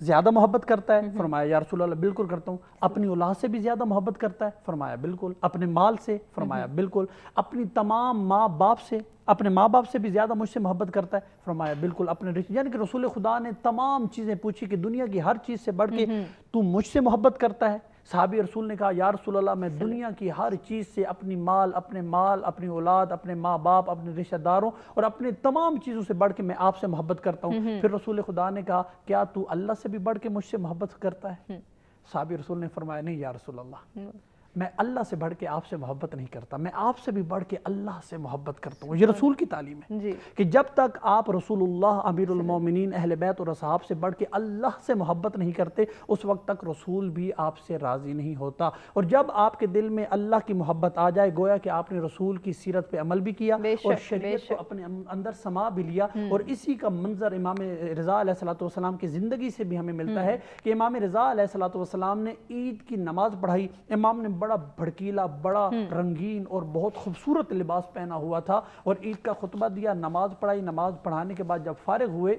زیادہ محبت کرتا ہے؟ فرمایا یا رسول اللہ بالکل کرتا ہوں۔ اپنی اولاد سے بھی زیادہ محبت کرتا ہے؟ فرمایا بالکل۔ اپنے مال سے؟ فرمایا بالکل۔ اپنی تمام اپنے ماں باپ سے بھی زیادہ مجھ سے محبت کرتا ہے؟ فرمایا بالکل۔ اپنے رشتے، یعنی کہ رسول خدا نے تمام چیزیں پوچھی کہ دنیا کی ہر چیز سے بڑھ کے تو مجھ سے محبت کرتا ہے؟ صحابی رسول نے کہا یا رسول اللہ میں دنیا کی ہر چیز سے اپنی مال، اپنی اولاد، اپنے ماں باپ، اپنے رشتہ داروں اور اپنے تمام چیزوں سے بڑھ کے میں آپ سے محبت کرتا ہوں۔ پھر رسول خدا نے کہا کیا تو اللہ سے بھی بڑھ کے مجھ سے محبت کرتا ہے؟ صحابی رسول نے فرمایا نہیں یا رسول اللہ، میں اللہ سے بڑھ کے آپ سے محبت نہیں کرتا، میں آپ سے بھی بڑھ کے اللہ سے محبت کرتا ہوں۔ یہ رسول کی تعلیم ہے کہ جب تک آپ رسول اللہ امیر المومنین اہل بیت اور اصحاب سے بڑھ کے اللہ سے محبت نہیں کرتے اس وقت تک رسول بھی آپ سے راضی نہیں ہوتا۔ اور جب آپ کے دل میں اللہ کی محبت آ جائے گویا کہ آپ نے رسول کی سیرت پہ عمل بھی کیا اور شریعت کو اپنے اندر سما بھی لیا۔ اور اسی کا منظر امام رضا علیہ السلام کی زندگی سے بھی ہمیں ملتا ہے کہ امام رضا علیہ السلام نے عید کی نماز پڑھائی، امام نے بڑا بھڑکیلا، بڑا رنگین اور بہت خوبصورت لباس پہنا ہوا تھا اور عید کا خطبہ دیا، نماز پڑھائی۔ نماز پڑھانے کے بعد جب فارغ ہوئے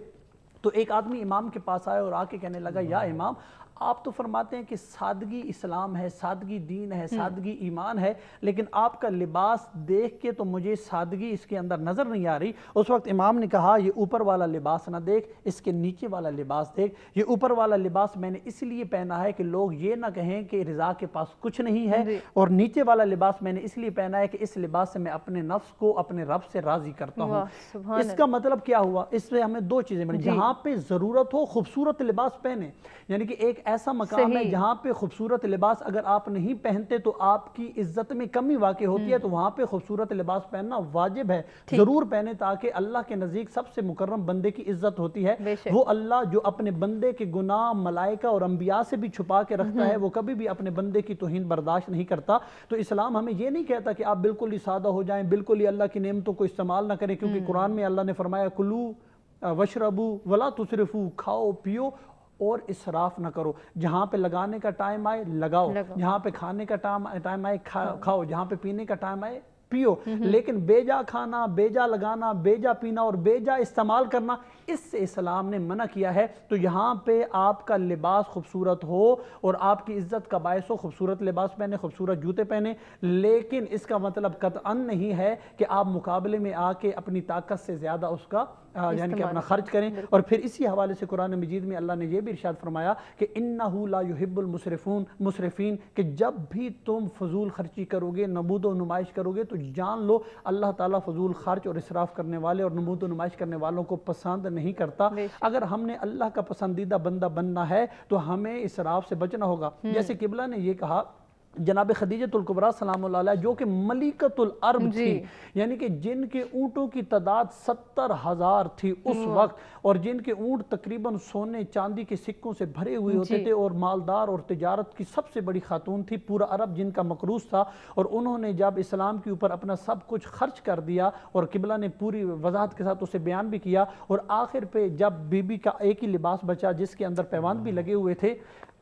تو ایک آدمی امام کے پاس آیا اور آ کے کہنے لگا یا امام آپ تو فرماتے ہیں کہ سادگی اسلام ہے، سادگی دین ہے، سادگی ایمان ہے، لیکن آپ کا لباس دیکھ کے تو مجھے سادگی اس کے اندر نظر نہیں آ رہی۔ اس وقت امام نے کہا یہ اوپر والا لباس نہ دیکھ، اس کے نیچے والا لباس دیکھ۔ یہ اوپر والا لباس میں نے اس لیے پہنا ہے کہ لوگ یہ نہ کہیں کہ رضا کے پاس کچھ نہیں ہے، اور نیچے والا لباس میں نے اس لیے پہنا ہے کہ اس لباس سے میں اپنے نفس کو اپنے رب سے راضی کرتا ہوں۔ اس کا مطلب کیا ہوا؟ اس سے ہمیں دو چیزیں ملی، جہاں پہ ضرورت ہو خوبصورت لباس پہنے، یعنی کہ ایک ایسا مقام ہے جہاں پہ خوبصورت لباس اگر آپ نہیں پہنتے تو آپ کی عزت میں کمی واقع ہوتی ہے، تو وہاں پہ خوبصورت لباس پہننا واجب ہے، ضرور پہنے تاکہ اللہ کے نزدیک سب سے مکرم بندے کی عزت ہوتی ہے۔ وہ اللہ جو اپنے بندے کے گناہ ملائکہ اور انبیاء سے بھی چھپا کے رکھتا ہے، وہ کبھی بھی اپنے بندے کی توہین برداشت نہیں کرتا۔ تو اسلام ہمیں یہ نہیں کہتا کہ آپ بالکل ہی سادہ ہو جائیں، بالکل ہی اللہ کی نعمتوں کو استعمال نہ کریں، کیونکہ قرآن میں اللہ نے فرمایا کلو وشربو ولا تسرفو، کھاؤ پیو اور اسراف نہ کرو۔ جہاں پہ لگانے کا ٹائم آئے لگاؤ، جہاں پہ کھانے کا ٹائم آئے کھاؤ، جہاں پہ پینے کا ٹائم آئے پیو، لیکن بے جا کھانا، بے جا لگانا، بے جا پینا اور بے جا استعمال کرنا، اس سے اسلام نے منع کیا ہے۔ تو یہاں پہ آپ کا لباس خوبصورت ہو اور آپ کی عزت کا باعث ہو، خوبصورت لباس پہنے، خوبصورت جوتے پہنے، لیکن اس کا مطلب قطعاً نہیں ہے کہ آپ مقابلے میں آ کے اپنی طاقت سے زیادہ اس کا یعنی کہ اپنا خرچ کریں۔ اور پھر اسی حوالے سے قرآن مجید میں اللہ نے یہ بھی ارشاد فرمایا کہ اِنَّهُ لَا يُحِبُّ الْمُسْرِفِينَ، کہ جب بھی تم فضول خرچی کرو گے، نمود و نمائش کرو گے، تو جان لو اللہ تعالیٰ فضول خرچ اور اسراف کرنے والے اور نمود و نمائش کرنے والوں کو پسند نہیں کرتا۔ اگر ہم نے اللہ کا پسندیدہ بندہ بننا ہے تو ہمیں اسراف سے بچنا ہوگا۔ جیسے قبلہ نے یہ کہا، جناب خدیجۃ الکبریٰ سلام اللہ علیہ جو کہ ملکۃ العرب تھی، یعنی کہ جن کے اونٹوں کی تعداد 70,000 تھی اس وقت، اور جن کے اونٹ تقریباً سونے چاندی کے سکوں سے بھرے ہوئے ہوتے تھے، اور مالدار اور تجارت کی سب سے بڑی خاتون تھی، پورا عرب جن کا مقروض تھا، اور انہوں نے جب اسلام کے اوپر اپنا سب کچھ خرچ کر دیا، اور قبلہ نے پوری وضاحت کے ساتھ اسے بیان بھی کیا، اور آخر پہ جب بی بی کا ایک ہی لباس بچا جس کے اندر پیوند بھی لگے ہوئے تھے،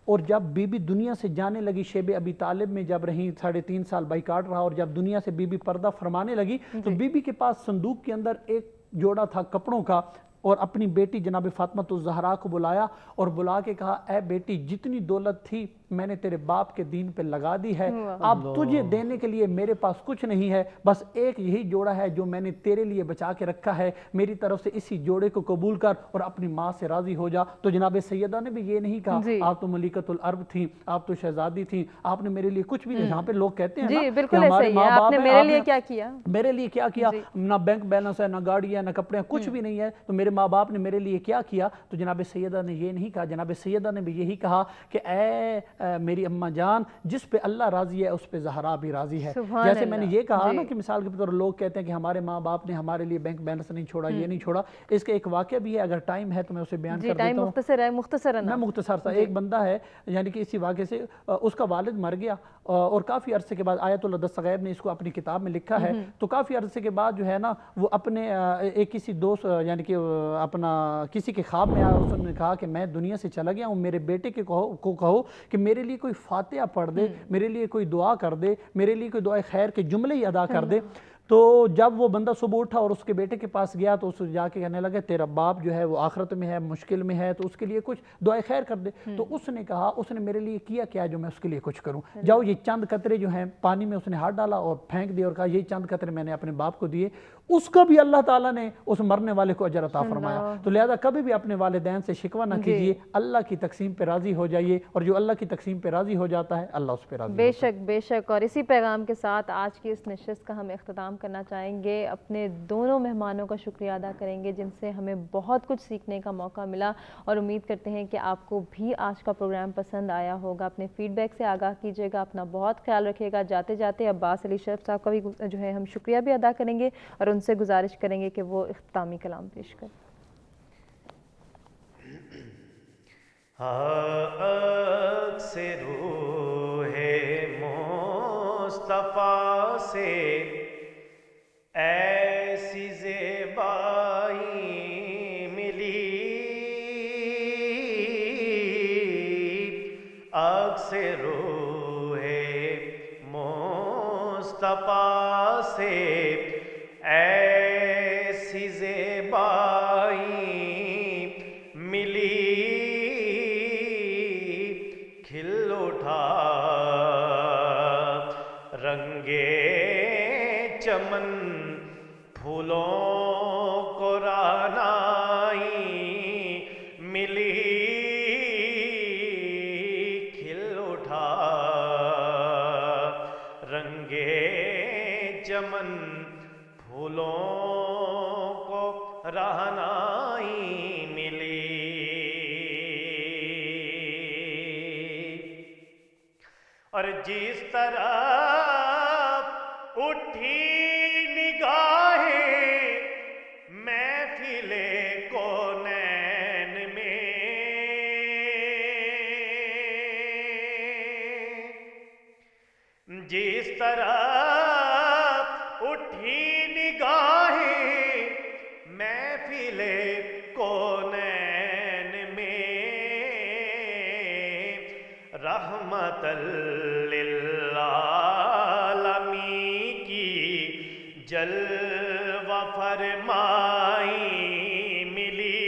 اور جب بی بی دنیا سے جانے لگی، شیب ابی طالب میں جب رہی 3.5 سال بائیکاٹ رہا، اور جب دنیا سے بی بی پردہ فرمانے لگی تو بی بی کے پاس صندوق کے اندر ایک جوڑا تھا کپڑوں کا، اور اپنی بیٹی جناب فاطمہ الزہرا کو بلایا اور بلا کے کہا اے بیٹی جتنی دولت تھی میں نے تیرے باپ کے دین پہ لگا دی ہے، اب تجھے دینے کے لیے میرے پاس کچھ نہیں ہے، بس ایک یہی جوڑا ہے جو میں نے تیرے لیے بچا کے رکھا ہے، میری طرف سے اسی جوڑے کو قبول کر اور اپنی ماں سے راضی ہو جا۔ تو جناب سیدہ نے بھی یہ نہیں کہا آپ تو ملکۃ العرب تھیں، آپ تو شہزادی تھیں، آپ نے میرے لیے کچھ بھی نہیں، جہاں پہ لوگ کہتے ہیں نا کہ ہمارے ماں باپ میرے لیے کیا کیا، میرے لیے کیا کیا، نہ بینک بیلنس ہے، نہ گاڑی ہے، نہ کپڑے ہیں، کچھ بھی نہیں ہے، تو میرے ماں باپ نے میرے لیے کیا کیا؟ تو جناب سیدہ نے یہ نہیں کہا، جناب سیدہ نے بھی یہی کہا کہ اے میری اماں جان، جس پہ اللہ راضی ہے اس پہ زہرا بھی راضی ہے۔ جیسے میں نے یہ کہا نا کہ مثال کے طور لوگ کہتے ہیں کہ ہمارے ماں باپ نے ہمارے لیے بینک بیلنس نہیں چھوڑا، یہ نہیں چھوڑا، اس کا ایک واقعہ بھی ہے، اگر ٹائم ہے تو میں اسے بیان کر دیتا ہوں۔ مختصر میں مختصر سا، ایک بندہ ہے یعنی کہ اسی واقعے سے اس کا والد مر گیا اور کافی عرصے کے بعد آیت اللہ دستغیب نے اس کو اپنی کتاب میں لکھا ہے، تو کافی عرصے کے بعد جو ہے نا وہ اپنے ایک کسی دوست یعنی کہ اپنا کسی کے خواب میں آیا، اس نے کہا کہ میں دنیا سے چلا گیا ہوں، میرے بیٹے کو کہو کہ میرے لیے کوئی فاتحہ پڑھ دے، میرے لیے کوئی دعا کر دے، میرے لیے کوئی دعائے خیر کے جملے ہی ادا کر دے۔ تو جب وہ بندہ صبح اٹھا اور اس کے بیٹے کے پاس گیا تو اس جا کے کہنے لگا تیرا باپ جو ہے وہ آخرت میں ہے، مشکل میں ہے، تو اس کے لیے کچھ دعائے خیر کر دے۔ تو اس نے کہا اس نے میرے لیے کیا کیا جو میں اس کے لیے کچھ کروں؟ جاؤ یہ چند قطرے جو ہیں پانی میں اس نے ہاتھ ڈالا اور پھینک دیا اور کہا یہ چند قطرے میں نے اپنے باپ کو دیے، اس کا بھی اللہ تعالیٰ نے اس مرنے والے کو اجر عطا فرمایا۔ تو لہذا کبھی بھی اپنے والدین سے شکوہ نہ کیجیے، اللہ کی تقسیم پہ راضی ہو جائیے، اور جو اللہ کی تقسیم پہ راضی ہو جاتا ہے اللہ اس پہ راضی ہوتا ہے۔ بے شک بے شک، اور اسی پیغام کے ساتھ آج کی اس نشست کا ہم اختتام کرنا چاہیں گے۔ اپنے دونوں مہمانوں کا شکریہ ادا کریں گے جن سے ہمیں بہت کچھ سیکھنے کا موقع ملا، اور امید کرتے ہیں کہ آپ کو بھی آج کا پروگرام پسند آیا ہوگا۔ اپنے فیڈ بیک سے آگاہ کیجیے گا، اپنا بہت خیال رکھیے گا۔ جاتے جاتے عباس علی شرف صاحب کا بھی جو ہے ہم شکریہ بھی ادا کریں گے اور ان سے گزارش کریں گے کہ وہ اختتامی کلام پیش کریں۔ عکس روح مصطفیٰ سے ایسی زیبائی ملی، عکس روح مصطفیٰ سے ایسی زیبائی ملی، کھل اٹھا رنگے چمن پھولوں کو رعنائی ملی، کھل اٹھا رنگے چمن پھولوں کو رعنائی ملی، اور جس طرح اٹھی نگاہیں محفل کونین میں، جس طرح اٹھی نگاہیں محفل کونین میں، رحمت للعالمین کی جلوہ فرمائی ملی،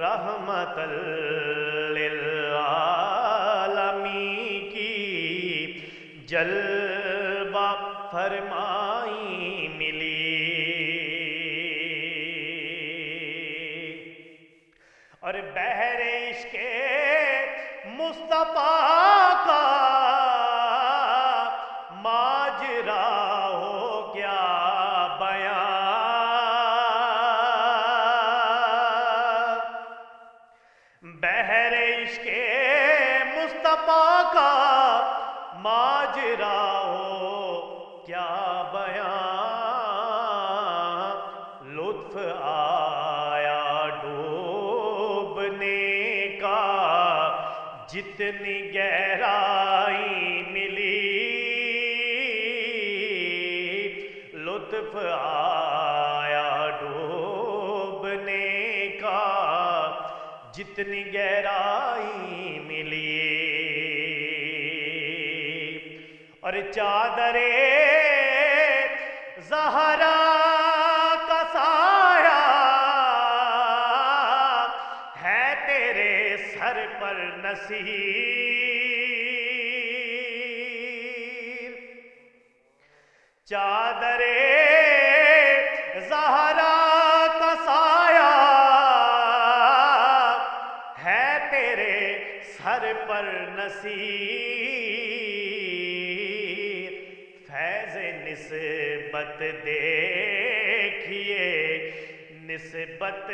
رحمت للعالمین کی جلوہ فرمائی ملی، اور بحر عشق مصطفیٰ کا ماجرا ہو گیا بیان، بحر عشق مصطفیٰ کا ماجرا ہو کیا بیان، لطف آیا ڈوبنے کا جتنی گہرائی ملی، لطف آیا ڈوبنے کا جتنی گہرائی ملی، اور چادر زہرا کا سایہ ہے تیرے سر پر نصیر، چادر زہرا کا سایہ ہے تیرے سر پر نصیر، فیض نسبت دے دیکھیے نسبت